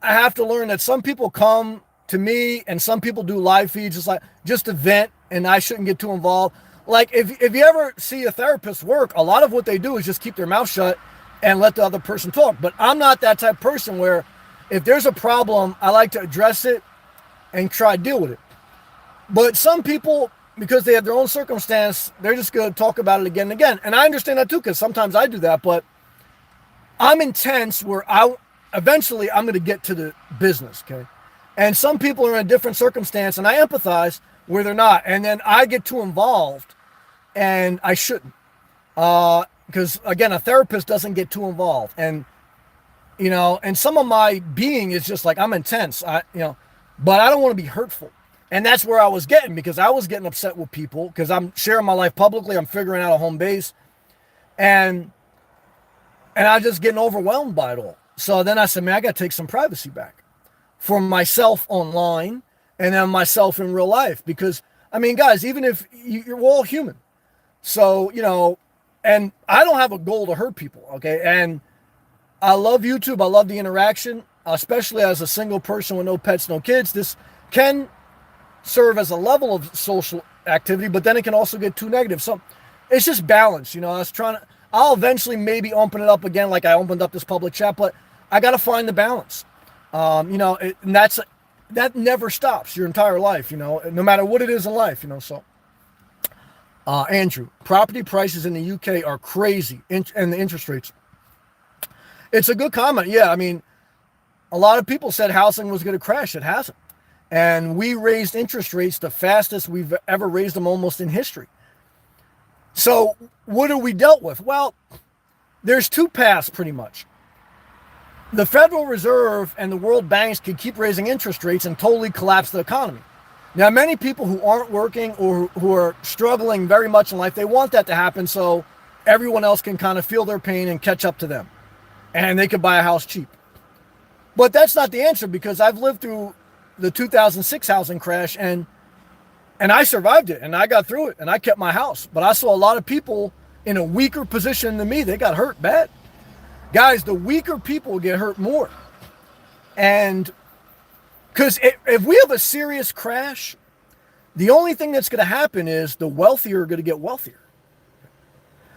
I have to learn that some people come to me and some people do live feeds just to vent, and I shouldn't get too involved. Like if you ever see a therapist work, a lot of what they do is just keep their mouth shut and let the other person talk. But I'm not that type of person where if there's a problem, I like to address it and try to deal with it. But some people, because they have their own circumstance, they're just going to talk about it again and again. And I understand that too, because sometimes I do that, but I'm intense where eventually I'm going to get to the business, okay? And some people are in a different circumstance, and I empathize where they're not. And then I get too involved, and I shouldn't. Because, again, a therapist doesn't get too involved. And, and some of my being is just like, I'm intense, but I don't want to be hurtful. And that's where I was getting, because I was getting upset with people because I'm sharing my life publicly. I'm figuring out a home base. And I'm just getting overwhelmed by it all. So then I said, man, I got to take some privacy back for myself online and then myself in real life. Because, I mean, guys, even if we're all human. So, and I don't have a goal to hurt people, okay? And I love YouTube. I love the interaction, especially as a single person with no pets, no kids. This can serve as a level of social activity, but then it can also get too negative. So it's just balance. I'll eventually maybe open it up again, like I opened up this public chat, but I got to find the balance. And that never stops your entire life, no matter what it is in life, so. Andrew, property prices in the UK are crazy, and the interest rates. It's a good comment. Yeah, I mean, a lot of people said housing was going to crash. It hasn't. And we raised interest rates the fastest we've ever raised them almost in history. So what are we dealt with? Well, there's two paths pretty much. The Federal Reserve and the World Banks can keep raising interest rates and totally collapse the economy. Now, many people who aren't working or who are struggling very much in life, they want that to happen so everyone else can kind of feel their pain and catch up to them. And they can buy a house cheap. But that's not the answer, because I've lived through the 2006 housing crash, and I survived it, and I got through it, and I kept my house. But I saw a lot of people in a weaker position than me. They got hurt bad. Guys, the weaker people get hurt more. And because if we have a serious crash, the only thing that's going to happen is the wealthier are going to get wealthier.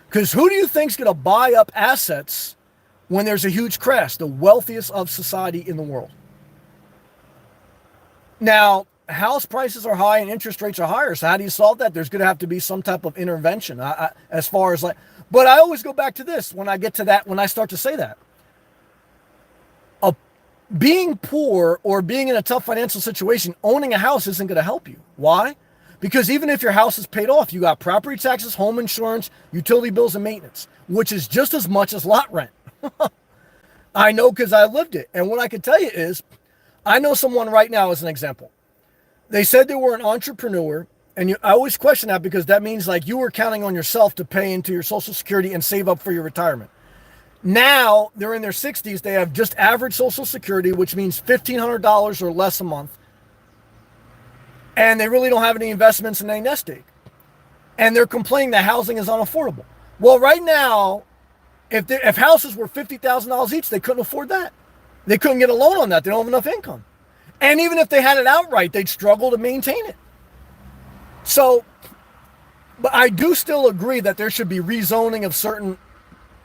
Because who do you think is going to buy up assets when there's a huge crash? The wealthiest of society in the world. Now, house prices are high and interest rates are higher. So how do you solve that? There's going to have to be some type of intervention as far as but I always go back to this when I get to that, when I start to say that. Being poor or being in a tough financial situation, owning a house isn't going to help you. Why? Because even if your house is paid off, you got property taxes, home insurance, utility bills, and maintenance, which is just as much as lot rent. I know, because I lived it. And what I can tell you is, I know someone right now, as an example. They said they were an entrepreneur, and I always question that, because that means like you were counting on yourself to pay into your Social Security and save up for your retirement. Now they're in their 60s. They have just average Social Security, which means $1,500 or less a month. And they really don't have any investments in any nest egg. And they're complaining that housing is unaffordable. Well, right now, if houses were $50,000 each, they couldn't afford that. They couldn't get a loan on that. They don't have enough income. And even if they had it outright, they'd struggle to maintain it. So, but I do still agree that there should be rezoning of certain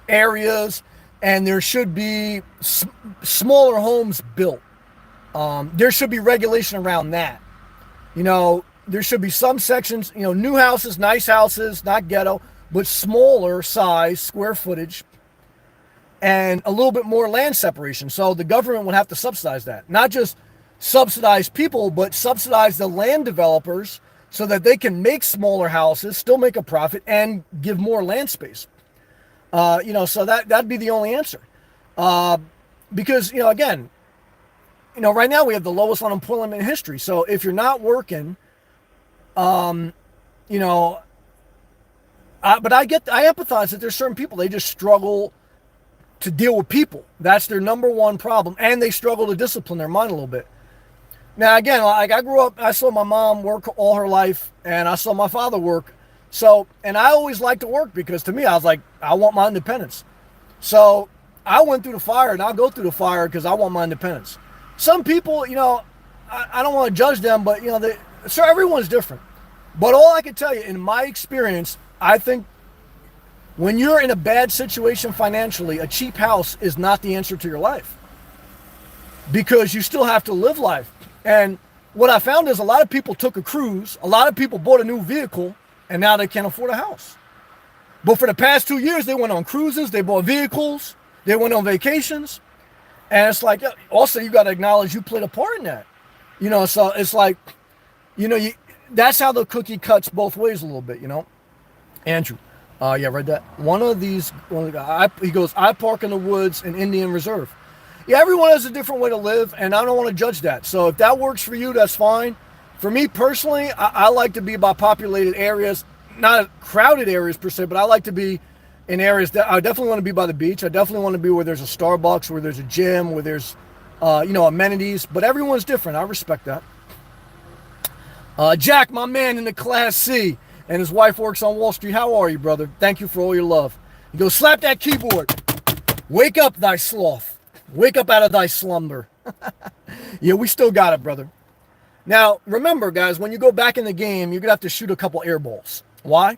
areas, and there should be smaller homes built. There should be regulation around that. You know, there should be some sections, you know, new houses, nice houses, not ghetto, but smaller size, square footage, and a little bit more land separation. So the government would have to subsidize that. Not just subsidize people, but subsidize the land developers so that they can make smaller houses, still make a profit, and give more land space. You know, so that'd be the only answer. Because, you know, again, you know, right now we have the lowest unemployment in history. So if you're not working, you know, but I empathize that there's certain people, they just struggle to deal with people. That's their number one problem. And they struggle to discipline their mind a little bit. Now, again, like I grew up, I saw my mom work all her life, and I saw my father work. So, and I always liked to work because to me, I was like, I want my independence. So I went through the fire, and I'll go through the fire because I want my independence. Some people, you know, I don't want to judge them, but, you know, so everyone's different. But all I can tell you, in my experience, I think when you're in a bad situation financially, a cheap house is not the answer to your life because you still have to live life. And what I found is a lot of people took a cruise, a lot of people bought a new vehicle, and now they can't afford a house. But for the past 2 years, they went on cruises, they bought vehicles, they went on vacations. And it's like, also, you got to acknowledge you played a part in that. You know, so it's like, you know, that's how the cookie cuts both ways a little bit, you know. Andrew, yeah, read that. He goes, I park in the woods in Indian Reserve. Yeah, everyone has a different way to live, and I don't want to judge that. So if that works for you, that's fine. For me personally, I like to be by populated areas, not crowded areas per se, but I like to be in areas that I definitely want to be by the beach. I definitely want to be where there's a Starbucks, where there's a gym, where there's, you know, amenities. But everyone's different. I respect that. Jack, my man in the Class C, and his wife works on Wall Street. How are you, brother? Thank you for all your love. He goes, slap that keyboard. Wake up, thy sloth. Wake up out of thy slumber. Yeah, we still got it, brother. Now, remember, guys, when you go back in the game, you're going to have to shoot a couple air balls. Why?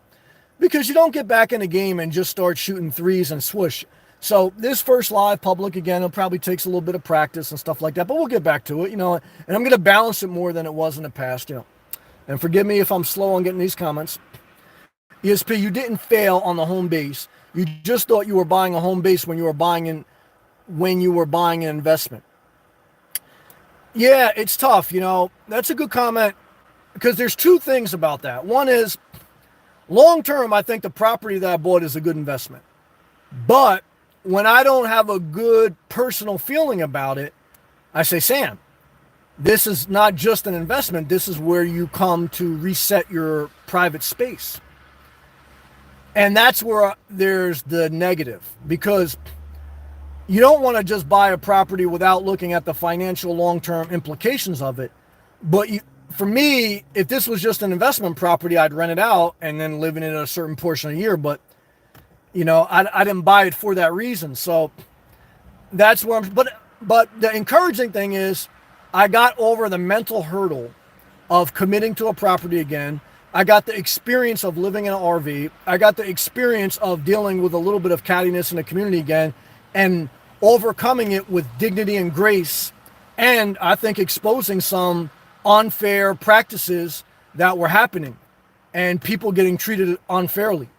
Because you don't get back in the game and just start shooting threes and swoosh. So this first live public, again, it probably takes a little bit of practice and stuff like that, but we'll get back to it, you know, and I'm going to balance it more than it was in the past, you know. And forgive me if I'm slow on getting these comments. ESP, you didn't fail on the home base. You just thought you were buying a home base when you were buying an investment. Yeah, it's tough, you know. That's a good comment because there's two things about that. One is long term, I think the property that I bought is a good investment. But when I don't have a good personal feeling about it, I say, Sam, this is not just an investment. This is where you come to reset your private space. And that's where there's the negative, because you don't want to just buy a property without looking at the financial long-term implications of it. But for me, if this was just an investment property, I'd rent it out and then live in it a certain portion of the year. But, you know, I didn't buy it for that reason. So that's where but the encouraging thing is I got over the mental hurdle of committing to a property again. I got the experience of living in an RV. I got the experience of dealing with a little bit of cattiness in the community again and overcoming it with dignity and grace. And I think exposing some unfair practices that were happening and people getting treated unfairly.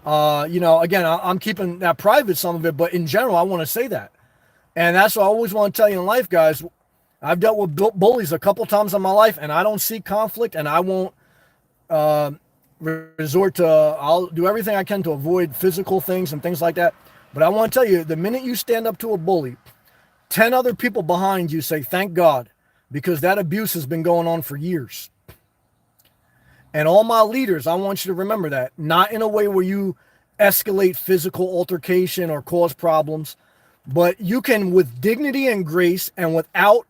You know, again, I'm keeping that private, some of it, but in general, I want to say that. And that's what I always want to tell you in life, guys. I've dealt with bullies a couple times in my life, and I don't seek conflict, and I won't resort to, I'll do everything I can to avoid physical things and things like that. But I want to tell you, the minute you stand up to a bully, 10 other people behind you say, thank God, because that abuse has been going on for years. And all my leaders, I want you to remember that, not in a way where you escalate physical altercation or cause problems, but you can, with dignity and grace and without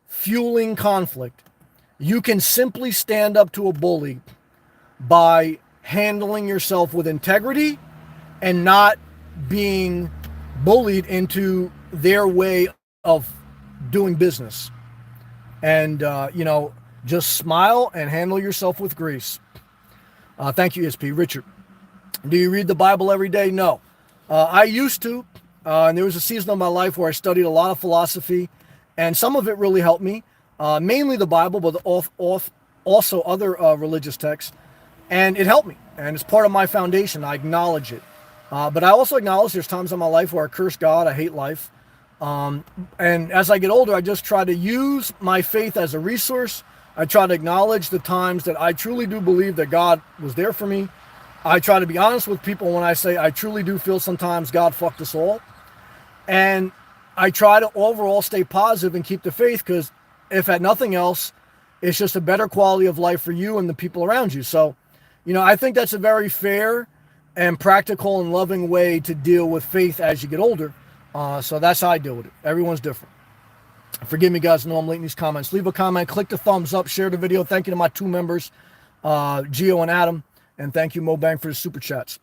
fueling conflict, you can simply stand up to a bully by handling yourself with integrity and not being bullied into their way of doing business. And, you know, just smile and handle yourself with grace. Thank you, ESP. Richard, do you read the Bible every day? No. I used to, and there was a season of my life where I studied a lot of philosophy, and some of it really helped me, mainly the Bible, but also other religious texts, and it helped me, and it's part of my foundation. I acknowledge it. But I also acknowledge there's times in my life where I curse God, I hate life. And as I get older, I just try to use my faith as a resource. I try to acknowledge the times that I truly do believe that God was there for me. I try to be honest with people when I say I truly do feel sometimes God fucked us all. And I try to overall stay positive and keep the faith, because if at nothing else, it's just a better quality of life for you and the people around you. So, I think that's a very fair and practical and loving way to deal with faith as you get older. So that's how I deal with it. Everyone's different. Forgive me, guys. I know I'm late in these comments. Leave a comment, click the thumbs up, share the video. Thank you to my 2 members, Gio and Adam. And thank you, Mo Bang, for the super chats.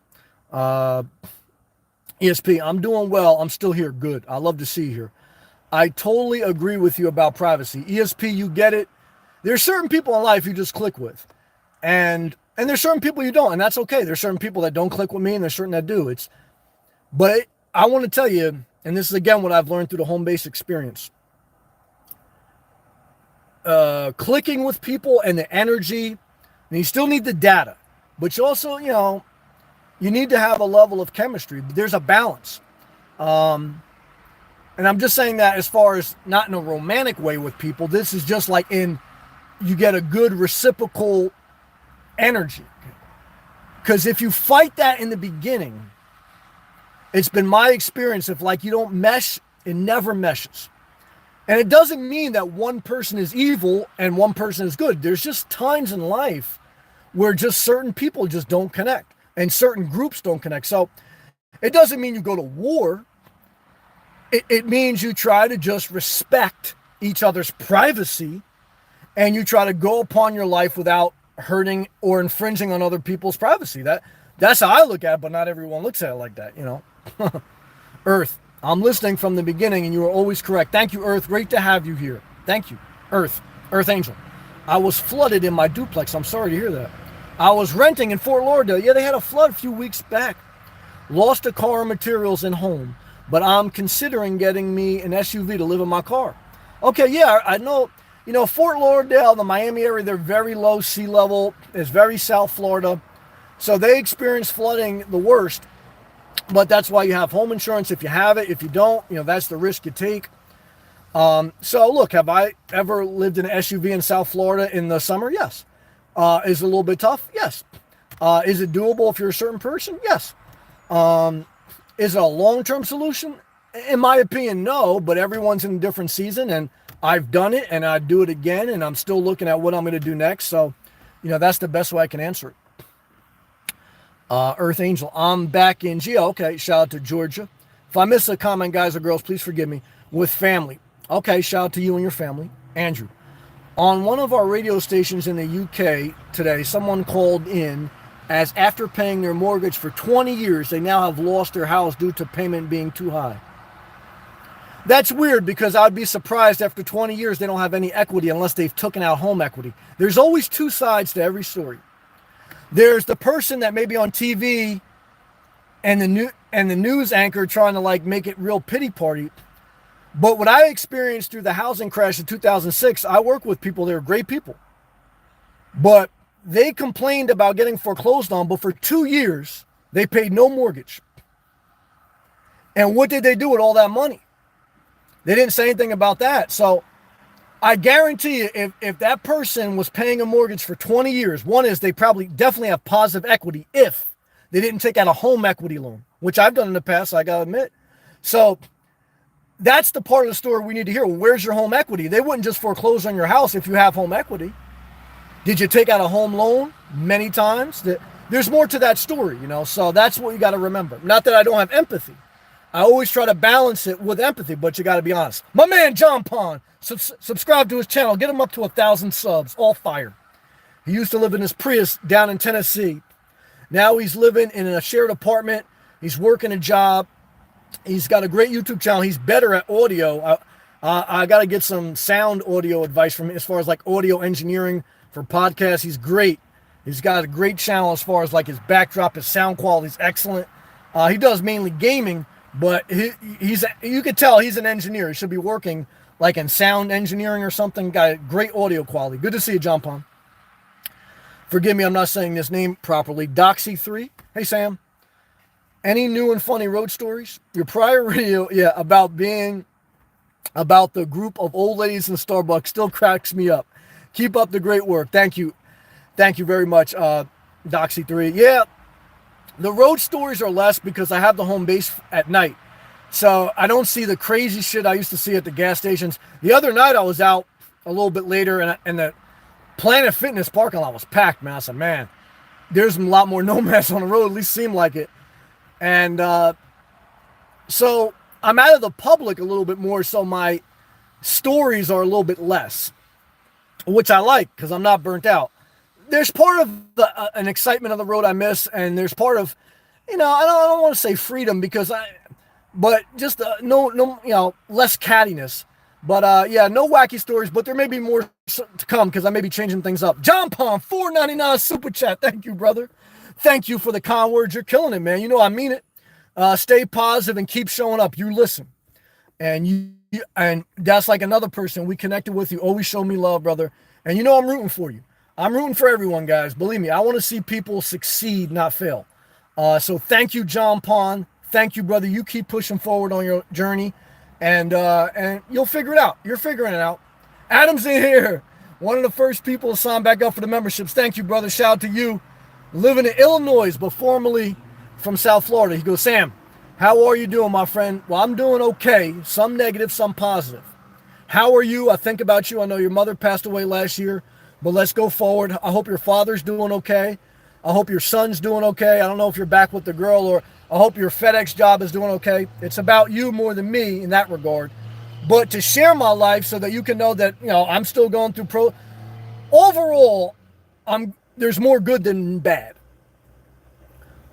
ESP, I'm doing well. I'm still here. Good. I love to see you here. I totally agree with you about privacy. ESP, you get it. There's certain people in life you just click with. And there's certain people you don't, and that's okay. There's certain people that don't click with me, and there's certain that do. But I want to tell you, and this is again what I've learned through the home base experience. Clicking with people and the energy, and you still need the data, but you also, you need to have a level of chemistry. There's a balance. And I'm just saying that as far as not in a romantic way with people. This is just like you get a good reciprocal energy. Because if you fight that in the beginning, it's been my experience, if you don't mesh, it never meshes. And it doesn't mean that one person is evil and one person is good. There's just times in life where just certain people just don't connect and certain groups don't connect. So it doesn't mean you go to war. It means you try to just respect each other's privacy, and you try to go upon your life without hurting or infringing on other people's privacy. That's how I look at it, but not everyone looks at it like that, Earth, I'm listening from the beginning, and you are always correct. Thank you, Earth. Great to have you here. Thank you, Earth Angel. I was flooded in my duplex. I'm sorry to hear that. I was renting in Fort Lauderdale. Yeah, they had a flood a few weeks back. Lost a car and materials and home, but I'm considering getting me an SUV to live in my car. Okay, yeah, I know. Fort Lauderdale, the Miami area, they're very low sea level. It's very South Florida. So they experience flooding the worst. But that's why you have home insurance if you have it. If you don't, that's the risk you take. So look, have I ever lived in an SUV in South Florida in the summer? Yes. Is it a little bit tough? Yes. Is it doable if you're a certain person? Yes. Is it a long-term solution? In my opinion, no, but everyone's in a different season, and I've done it, and I'd do it again, and I'm still looking at what I'm going to do next. So, that's the best way I can answer it. Earth Angel, I'm back in Geo. Okay, shout out to Georgia. If I miss a comment, guys or girls, please forgive me. With family. Okay, shout out to you and your family. Andrew. On one of our radio stations in the UK today, someone called in as after paying their mortgage for 20 years, they now have lost their house due to payment being too high. That's weird, because I'd be surprised after 20 years they don't have any equity unless they've taken out home equity. There's always two sides to every story. There's the person that may be on TV and the news anchor trying to make it real pity party. But what I experienced through the housing crash in 2006, I work with people, they're great people. But they complained about getting foreclosed on, but for 2 years, they paid no mortgage. And what did they do with all that money? They didn't say anything about that. So I guarantee you, if that person was paying a mortgage for 20 years, one is they definitely have positive equity if they didn't take out a home equity loan, which I've done in the past, I got to admit. So that's the part of the story we need to hear. Where's your home equity? They wouldn't just foreclose on your house if you have home equity. Did you take out a home loan many times? There's more to that story, so that's what you got to remember. Not that I don't have empathy. I always try to balance it with empathy, but you got to be honest. My man, John Pond, subscribe to his channel. Get him up to 1,000 subs, all fire. He used to live in his Prius down in Tennessee. Now he's living in a shared apartment. He's working a job. He's got a great YouTube channel. He's better at audio. I got to get some sound audio advice from him as far as audio engineering for podcasts. He's great. He's got a great channel as far as his backdrop, his sound quality is excellent. He does mainly gaming, but you could tell he's an engineer. He should be working like in sound engineering or something. Got great audio quality. Good to see you, John Pond. Forgive me, I'm not saying this name properly. Doxy3. Hey, Sam. Any new and funny road stories? Your prior video, about the group of old ladies in Starbucks still cracks me up. Keep up the great work. Thank you. Thank you very much, Doxy3. Yeah, the road stories are less because I have the home base at night. So I don't see the crazy shit I used to see at the gas stations. The other night I was out a little bit later and the Planet Fitness parking lot was packed, man. I said, man, there's a lot more nomads on the road, at least seemed like it. And so I'm out of the public a little bit more, so my stories are a little bit less, which I like because I'm not burnt out. There's part of an excitement of the road I miss, and there's part of, I don't want to say freedom but just no, less cattiness. But no wacky stories, but there may be more to come because I may be changing things up. John Pond, $4.99 super chat. Thank you, brother. Thank you for the kind words. You're killing it, man. You know I mean it. Stay positive and keep showing up. You listen, and and that's like another person we connected with. You always show me love, brother. And I'm rooting for you. I'm rooting for everyone, guys. Believe me, I want to see people succeed, not fail. So thank you, John Pond. Thank you, brother. You keep pushing forward on your journey. And you'll figure it out. You're figuring it out. Adam's in here. One of the first people to sign back up for the memberships. Thank you, brother. Shout out to you. Living in Illinois, but formerly from South Florida. He goes, Sam, how are you doing, my friend? Well, I'm doing okay. Some negative, some positive. How are you? I think about you. I know your mother passed away last year, but let's go forward. I hope your father's doing okay. I hope your son's doing okay. I don't know if you're back with the girl, or I hope your FedEx job is doing okay. It's about you more than me in that regard. But to share my life so that you can know that, I'm still going through overall, there's more good than bad.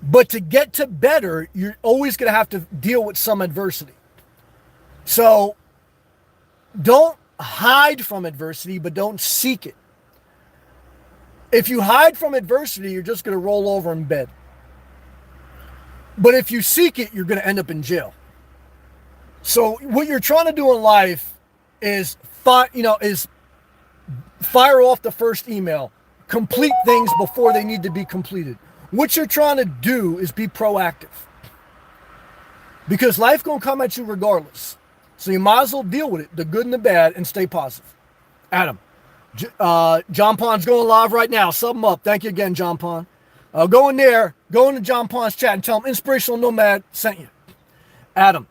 But to get to better, you're always going to have to deal with some adversity. So don't hide from adversity, but don't seek it. If you hide from adversity, you're just going to roll over in bed. But if you seek it, you're going to end up in jail. So what you're trying to do in life is fire off the first email, complete things before they need to be completed. What you're trying to do is be proactive, because life gonna come at you regardless. So you might as well deal with it, the good and the bad, and stay positive. Adam, John Pond's going live right now. Sub him up. Thank you again, John Pond. Go in there, go into John Pond's chat and tell him Inspirational Nomad sent you. Adam,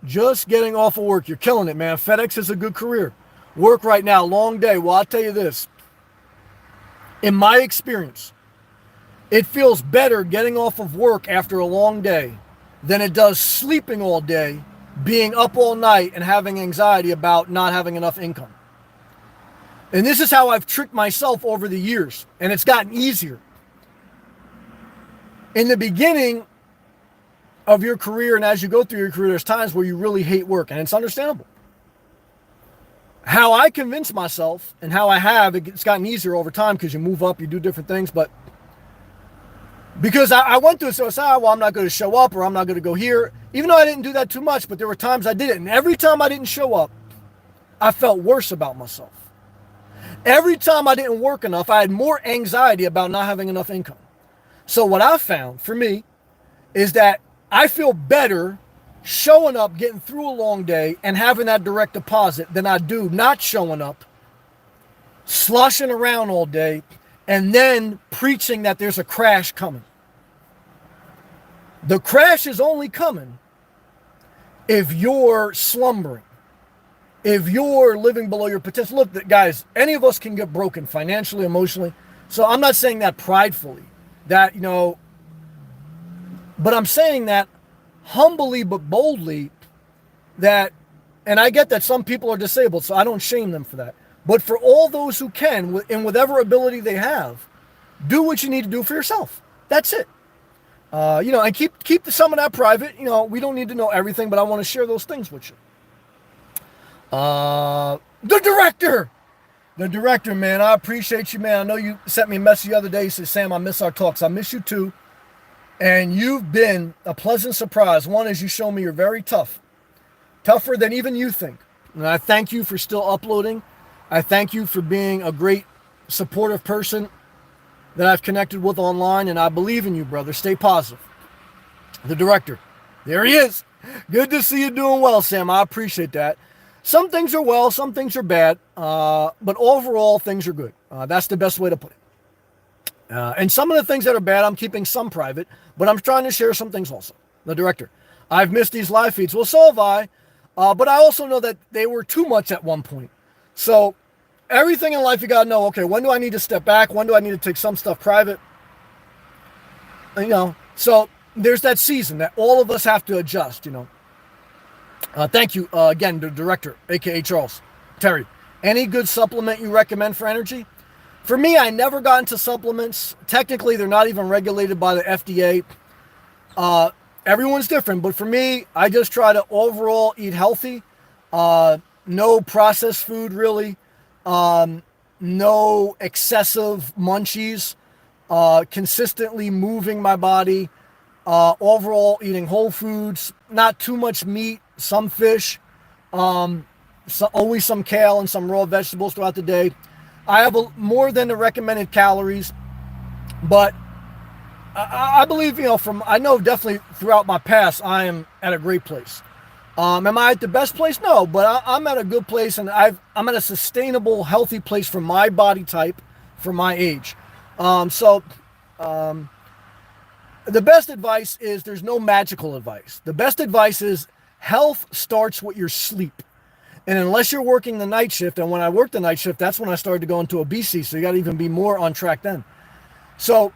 just getting off of work. You're killing it, man. FedEx is a good career. Work right now, long day. Well, I'll tell you this. In my experience, it feels better getting off of work after a long day than it does sleeping all day, being up all night, and having anxiety about not having enough income. And this is how I've tricked myself over the years, and it's gotten easier. In the beginning of your career, and as you go through your career, there's times where you really hate work, and it's understandable. How I convince myself, and how I have, it's gotten easier over time because you move up, you do different things, but because I went through it, so I said, well, I'm not going to show up, or I'm not going to go here, even though I didn't do that too much, but there were times I did it, and every time I didn't show up, I felt worse about myself. Every time I didn't work enough, I had more anxiety about not having enough income. So what I found for me is that I feel better showing up, getting through a long day, and having that direct deposit than I do not showing up, sloshing around all day, and then preaching that there's a crash coming. The crash is only coming if you're slumbering, if you're living below your potential. Look, guys, any of us can get broken financially, emotionally. So I'm not saying that pridefully, that, but I'm saying that humbly but boldly, that, and I get that some people are disabled, so I don't shame them for that. But for all those who can, in whatever ability they have, do what you need to do for yourself. That's it. And keep some of that private. We don't need to know everything, but I want to share those things with you. The director, man, I appreciate you, man. I know you sent me a message the other day. You said, Sam, I miss our talks. I miss you too. And you've been a pleasant surprise. One is you show me you're very tough, tougher than even you think. And I thank you for still uploading. I thank you for being a great supportive person that I've connected with online, and I believe in you, brother. Stay positive. The director, there he is. Good to see you doing well, Sam. I appreciate that. Some things are well, some things are bad, but overall, things are good. That's the best way to put it. And some of the things that are bad, I'm keeping some private, but I'm trying to share some things also. The director, I've missed these live feeds. Well, so have I, but I also know that they were too much at one point. So everything in life, you got to know, okay, when do I need to step back? When do I need to take some stuff private? So there's that season that all of us have to adjust, Thank you again, the director, a.k.a. Charles. Terry, any good supplement you recommend for energy? For me, I never got into supplements. Technically, they're not even regulated by the FDA. Everyone's different, but for me, I just try to overall eat healthy. No processed food, really. No excessive munchies. Consistently moving my body. Overall eating whole foods. Not too much meat. Some fish. Always some kale and some raw vegetables throughout the day. I have more than the recommended calories, but I believe, I know definitely throughout my past, I am at a great place. Am I at the best place? No, but I'm at a good place, and I'm at a sustainable, healthy place for my body type, for my age. The best advice is there's no magical advice. The best advice is health starts with your sleep. And unless you're working the night shift, and when I worked the night shift, that's when I started to go into obesity. So you got to even be more on track then. So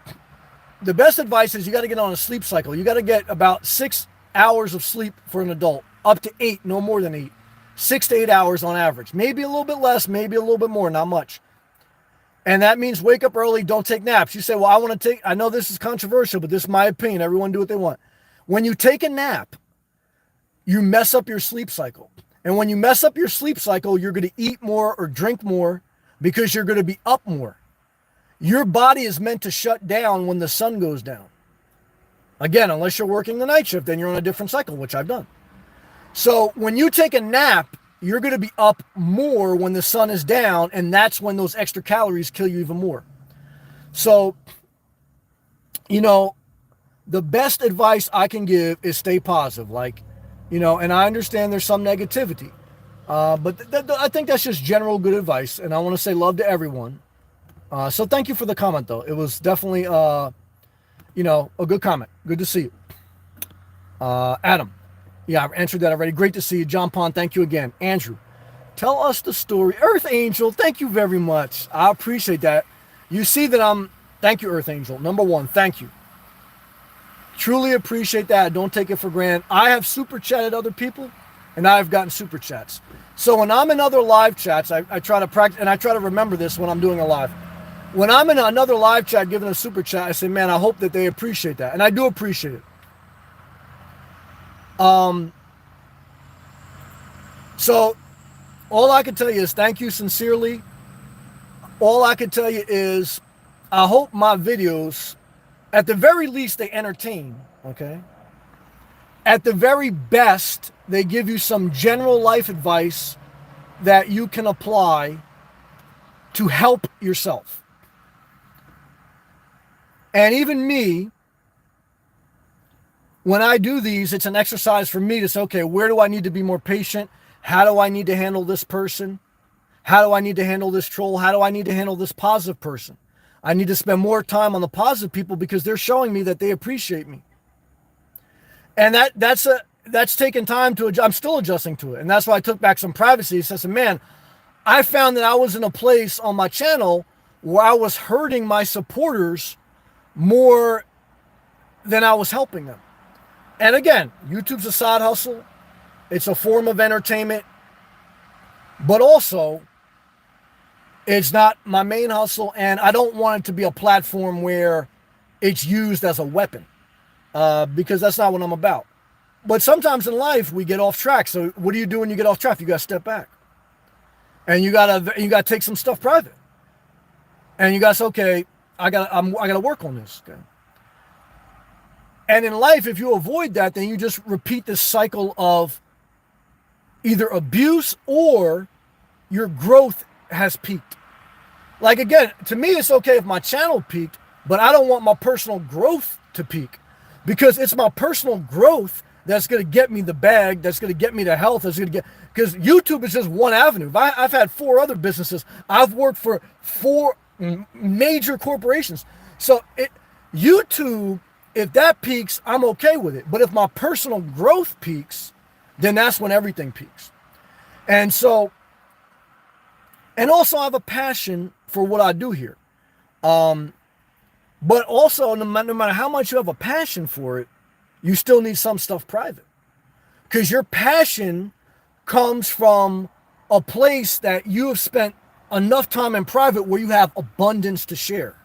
the best advice is you got to get on a sleep cycle. You got to get about 6 hours of sleep for an adult, up to 8, no more than 8. 6 to 8 hours on average. Maybe a little bit less, maybe a little bit more, not much. And that means wake up early, don't take naps. You say, well, I know this is controversial, but this is my opinion. Everyone do what they want. When you take a nap, you mess up your sleep cycle. And when you mess up your sleep cycle, you're going to eat more or drink more because you're going to be up more. Your body is meant to shut down when the sun goes down. Again, unless you're working the night shift, then you're on a different cycle, which I've done. So when you take a nap, you're going to be up more when the sun is down, and that's when those extra calories kill you even more. So, the best advice I can give is stay positive. And I understand there's some negativity, but I think that's just general good advice. And I want to say love to everyone. So thank you for the comment, though. It was definitely, a good comment. Good to see you. Adam. Yeah, I've answered that already. Great to see you. John Pond, thank you again. Andrew, tell us the story. Earth Angel, thank you very much. I appreciate that. You see that thank you, Earth Angel. Number one, thank you. Truly appreciate that. Don't take it for granted. I have super chatted other people, and I've gotten super chats. So when I'm in other live chats, I try to practice, and I try to remember this when I'm doing a live. When I'm in another live chat giving a super chat, I say, man, I hope that they appreciate that. And I do appreciate it. So all I can tell you is thank you sincerely. All I can tell you is I hope my videos, at the very least, they entertain, okay? At the very best, they give you some general life advice that you can apply to help yourself. And even me, when I do these, it's an exercise for me to say, okay, where do I need to be more patient? How do I need to handle this person? How do I need to handle this troll? How do I need to handle this positive person? I need to spend more time on the positive people because they're showing me that they appreciate me. And that's taken time to adjust. I'm still adjusting to it. And that's why I took back some privacy. So I said, man, I found that I was in a place on my channel where I was hurting my supporters more than I was helping them. And again, YouTube's a side hustle. It's a form of entertainment. But also, it's not my main hustle. And I don't want it to be a platform where it's used as a weapon. Because that's not what I'm about. But sometimes in life, we get off track. So what do you do when you get off track? You got to step back. And you gotta take some stuff private. And you got to say, okay, I gotta work on this. Okay. And in life, if you avoid that, then you just repeat this cycle of either abuse or your growth has peaked. Like, again, to me, it's okay if my channel peaked, but I don't want my personal growth to peak, because it's my personal growth that's going to get me the bag, that's going to get me the health, that's going to get, because YouTube is just one avenue. I've had 4 other businesses. I've worked for 4 major corporations. So YouTube, if that peaks, I'm okay with it. But if my personal growth peaks, then that's when everything peaks. And so, and also I have a passion for what I do here. But also, no matter how much you have a passion for it, you still need some stuff private. Because your passion comes from a place that you have spent enough time in private where you have abundance to share.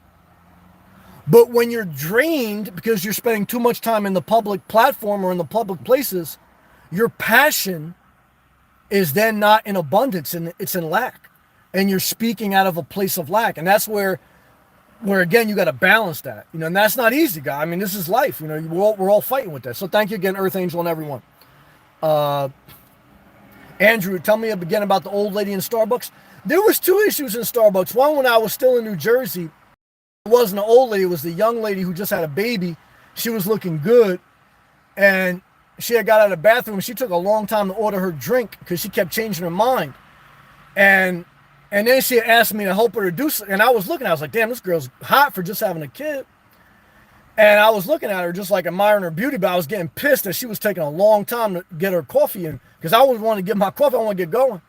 But when you're drained because you're spending too much time in the public platform or in the public places, your passion is then not in abundance, and it's in lack. And you're speaking out of a place of lack. And that's where again, you got to balance that, and that's not easy, guy. I mean, this is life, we're all fighting with that. So thank you again, Earth Angel and everyone. Andrew, tell me again about the old lady in Starbucks. There was 2 issues in Starbucks. One, when I was still in New Jersey, it wasn't an old lady. It was the young lady who just had a baby. She was looking good, and she had got out of the bathroom. She took a long time to order her drink because she kept changing her mind. And then she asked me to help her to do something. And I was looking, I was like, damn, this girl's hot for just having a kid. And I was looking at her just like admiring her beauty, but I was getting pissed that she was taking a long time to get her coffee in, because I always want to get my coffee. I want to get going.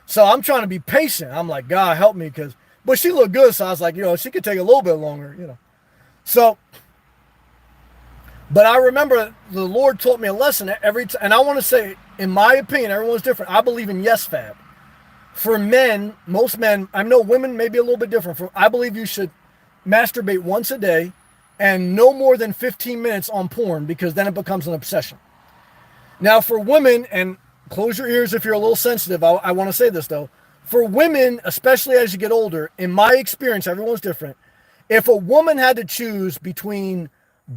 So I'm trying to be patient. I'm like, God, help me. But she looked good. So I was like, she could take a little bit longer, So, but I remember the Lord taught me a lesson every time. And I want to say, in my opinion, everyone's different. I believe in yes fab. For men, most men, I know women may be a little bit different. I believe you should masturbate once a day and no more than 15 minutes on porn, because then it becomes an obsession. Now for women, and close your ears if you're a little sensitive, I want to say this though. For women, especially as you get older, in my experience, everyone's different. If a woman had to choose between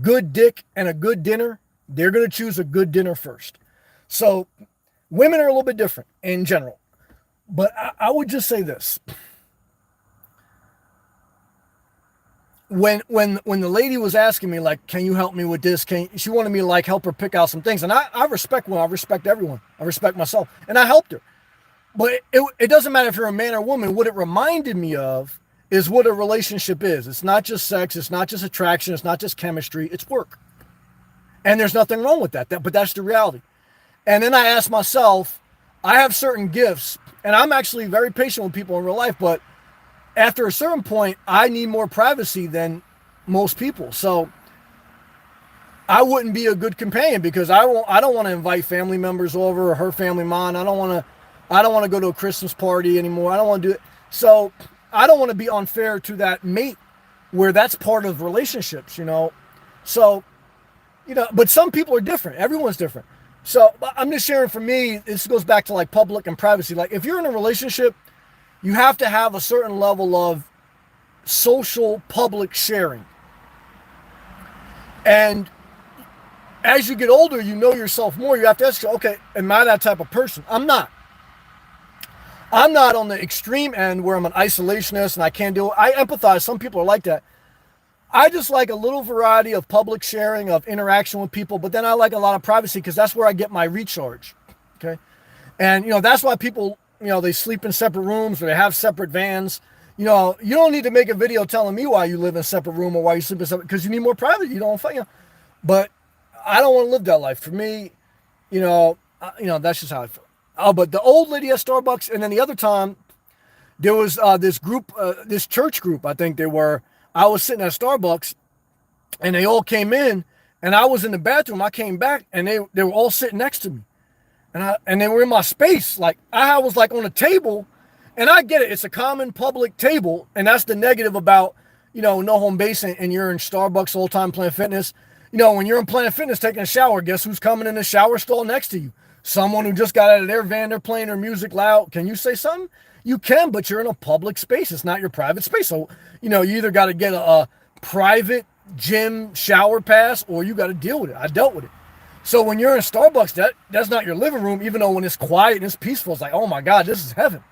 good dick and a good dinner, they're going to choose a good dinner first. So women are a little bit different in general. But I would just say this. When the lady was asking me, like, can you help me with this? She wanted me to, like, help her pick out some things. And I respect women. I respect everyone. I respect myself. And I helped her. But it doesn't matter if you're a man or woman. What it reminded me of is what a relationship is. It's not just sex. It's not just attraction. It's not just chemistry. It's work. And there's nothing wrong with that. But that's the reality. And then I asked myself, I have certain gifts. And I'm actually very patient with people in real life, but after a certain point, I need more privacy than most people. So I wouldn't be a good companion, because I don't want to invite family members over, or her family mine. I don't want to go to a Christmas party anymore. I don't want to do it. So I don't want to be unfair to that mate, where that's part of relationships, So, but some people are different. Everyone's different. So I'm just sharing, for me, this goes back to like public and privacy. Like, if you're in a relationship, you have to have a certain level of social public sharing. And as you get older, you know yourself more. You have to ask, okay, am I that type of person? I'm not. I'm not on the extreme end where I'm an isolationist and I can't do it. I empathize. Some people are like that. I just like a little variety of public sharing, of interaction with people, but then I like a lot of privacy, because that's where I get my recharge. Okay. And, that's why people, they sleep in separate rooms, or they have separate vans. You don't need to make a video telling me why you live in a separate room or why you sleep in separate, because you need more privacy. You don't fight, but I don't want to live that life. For me, that's just how I feel. Oh, but the old lady at Starbucks, and then the other time there was this group, this church group, I think they were. I was sitting at Starbucks, and they all came in, and I was in the bathroom. I came back, and they were all sitting next to me, and they were in my space. Like, I was like on a table, and I get it. It's a common public table, and that's the negative about, no home base, and you're in Starbucks all the time, Planet Fitness. When you're in Planet Fitness taking a shower, guess who's coming in the shower stall next to you? Someone who just got out of their van. They're playing their music loud. Can you say something? You can, but you're in a public space. It's not your private space. So, you either got to get a private, gym shower pass, or you got to deal with it. I dealt with it. So when you're in Starbucks, that's not your living room, even though when it's quiet and it's peaceful, it's like, oh my God, this is heaven.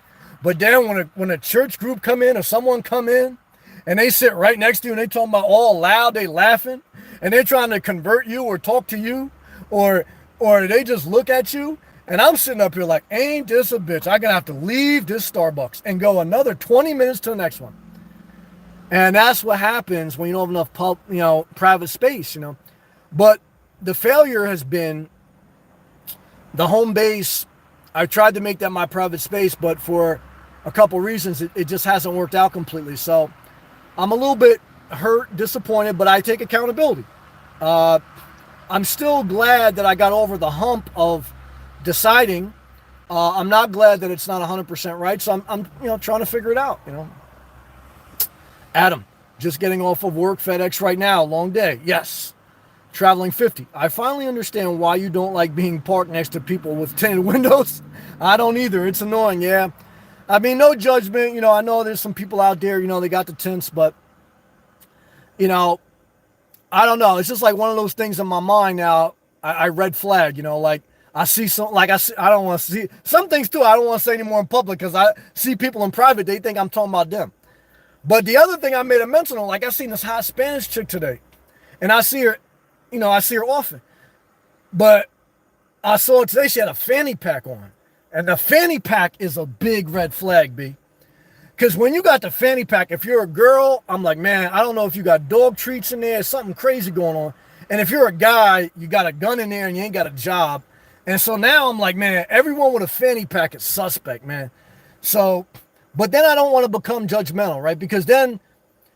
But then when a church group come in or someone come in and they sit right next to you and they talking about all loud, they laughing, and they're trying to convert you or talk to you, or they just look at you, and I'm sitting up here like, ain't this a bitch? I'm gonna have to leave this Starbucks and go another 20 minutes to the next one. And that's what happens when you don't have enough private space, But the failure has been the home base. I tried to make that my private space, but for a couple reasons, it just hasn't worked out completely. So I'm a little bit hurt, disappointed, but I take accountability. I'm still glad that I got over the hump of deciding. I'm not glad that it's not 100% right. So I'm trying to figure it out, Adam, just getting off of work, FedEx right now, long day. Yes. Traveling 50. I finally understand why you don't like being parked next to people with tinted windows. I don't either. It's annoying, yeah. I mean, no judgment. I know there's some people out there, they got the tints, but, I don't know. It's just like one of those things in my mind now. I red flag, like I see some, like I don't want to see some things too. I don't want to say anymore in public because I see people in private. They think I'm talking about them. But the other thing I made a mention on, like I seen this hot Spanish chick today, and I see her often. But I saw today she had a fanny pack on. And the fanny pack is a big red flag, B. Because when you got the fanny pack, if you're a girl, I'm like, man, I don't know if you got dog treats in there, something crazy going on. And if you're a guy, you got a gun in there and you ain't got a job. And so now I'm like, man, everyone with a fanny pack is suspect, man. So, but then I don't want to become judgmental, right? Because then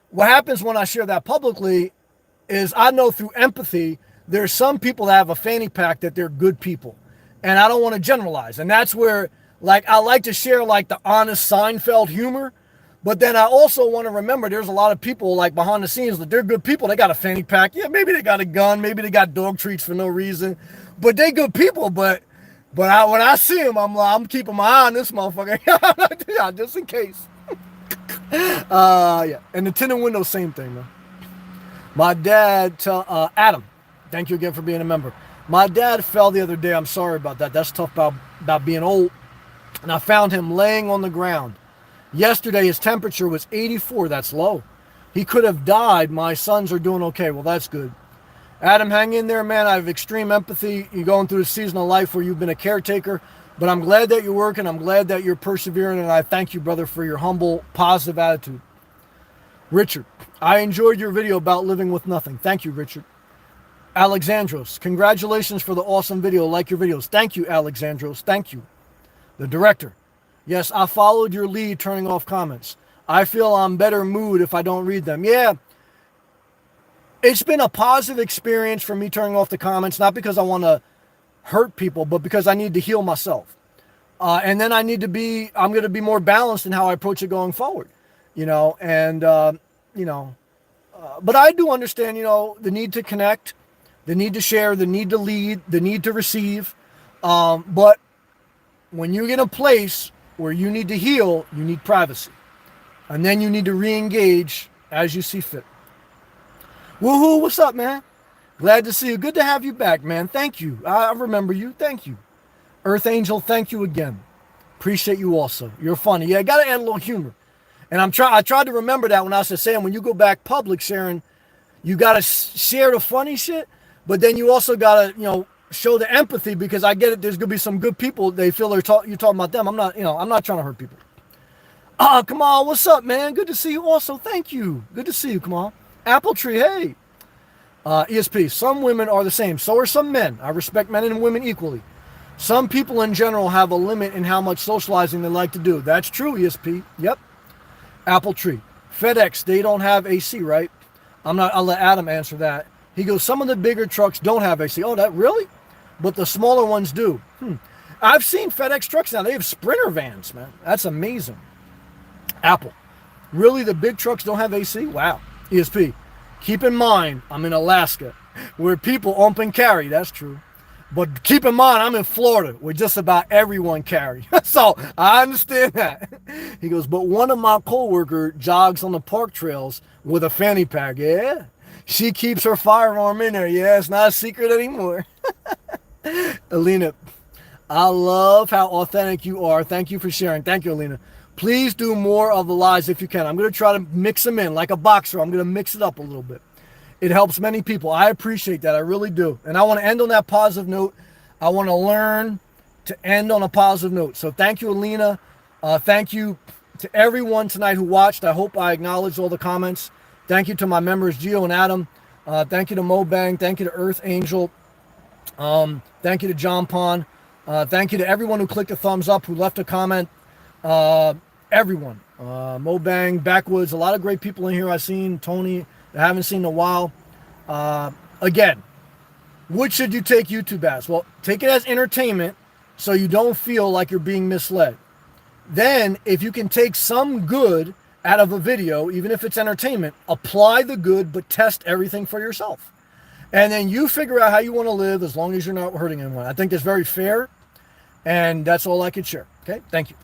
what happens when I share that publicly is I know through empathy, there's some people that have a fanny pack that they're good people. And I don't want to generalize. And that's where, like, I like to share, like, the honest Seinfeld humor. But then I also want to remember there's a lot of people, like, behind the scenes that they're good people. They got a fanny pack. Yeah, maybe they got a gun. Maybe they got dog treats for no reason. But they good people. But when I see them, I'm keeping my eye on this motherfucker. Yeah, just in case. Yeah. And the tinted window, same thing, man. My dad, Adam, thank you again for being a member. My dad fell the other day. I'm sorry about that. That's tough about being old. And I found him laying on the ground. Yesterday, his temperature was 84. That's low. He could have died. My sons are doing okay. Well, that's good. Adam, hang in there, man. I have extreme empathy. You're going through a season of life where you've been a caretaker. But I'm glad that you're working. I'm glad that you're persevering. And I thank you, brother, for your humble, positive attitude. Richard, I enjoyed your video about living with nothing. Thank you, Richard. Alexandros, congratulations for the awesome video. Like your videos. Thank you, Alexandros. Thank you. The director, yes, I followed your lead turning off comments. I feel I'm better mood if I don't read them. Yeah, it's been a positive experience for me turning off the comments, not because I want to hurt people, but because I need to heal myself. And then I'm going to be more balanced in how I approach it going forward, but I do understand, the need to connect, the need to share, the need to lead, the need to receive. But when you're in a place where you need to heal, you need privacy. And then you need to re-engage as you see fit. Woohoo, what's up, man? Glad to see you. Good to have you back, man. Thank you. I remember you. Thank you. Earth Angel, thank you again. Appreciate you also. You're funny. Yeah, I got to add a little humor. And I tried to remember that when I was saying, when you go back public sharing, you got to share the funny shit. But then you also got to, show the empathy, because I get it. There's going to be some good people. They feel you're talking about them. I'm not trying to hurt people. Come on. What's up, man? Good to see you also. Thank you. Good to see you. Come on. Apple Tree. Hey. ESP. Some women are the same. So are some men. I respect men and women equally. Some people in general have a limit in how much socializing they like to do. That's true, ESP. Yep. Apple Tree. FedEx. They don't have AC, right? I'll let Adam answer that. He goes, some of the bigger trucks don't have AC. Oh, that really? But the smaller ones do. I've seen FedEx trucks now. They have Sprinter vans, man. That's amazing. Apple. Really, the big trucks don't have AC? Wow. ESP. Keep in mind, I'm in Alaska, where people open carry. That's true. But keep in mind, I'm in Florida, where just about everyone carry. So I understand that. He goes, but one of my coworkers jogs on the park trails with a fanny pack. Yeah. She keeps her firearm in there. Yeah, it's not a secret anymore. Alina, I love how authentic you are. Thank you for sharing. Thank you, Alina. Please do more of the lies if you can. I'm going to try to mix them in like a boxer. I'm going to mix it up a little bit. It helps many people. I appreciate that. I really do. And I want to end on that positive note. I want to learn to end on a positive note. So thank you, Alina. Thank you to everyone tonight who watched. I hope I acknowledged all the comments. Thank you to my members, Gio and Adam. Thank you to Mobang. Thank you to Earth Angel. Thank you to John Pond. Thank you to everyone who clicked a thumbs up, who left a comment. Everyone. Mobang, Backwoods, a lot of great people in here I've seen. Tony, I haven't seen in a while. Again, what should you take YouTube as? Well, take it as entertainment so you don't feel like you're being misled. Then, if you can take some good out of a video, even if it's entertainment, apply the good, but test everything for yourself. And then you figure out how you want to live as long as you're not hurting anyone. I think that's very fair, and that's all I could share. Okay? Thank you.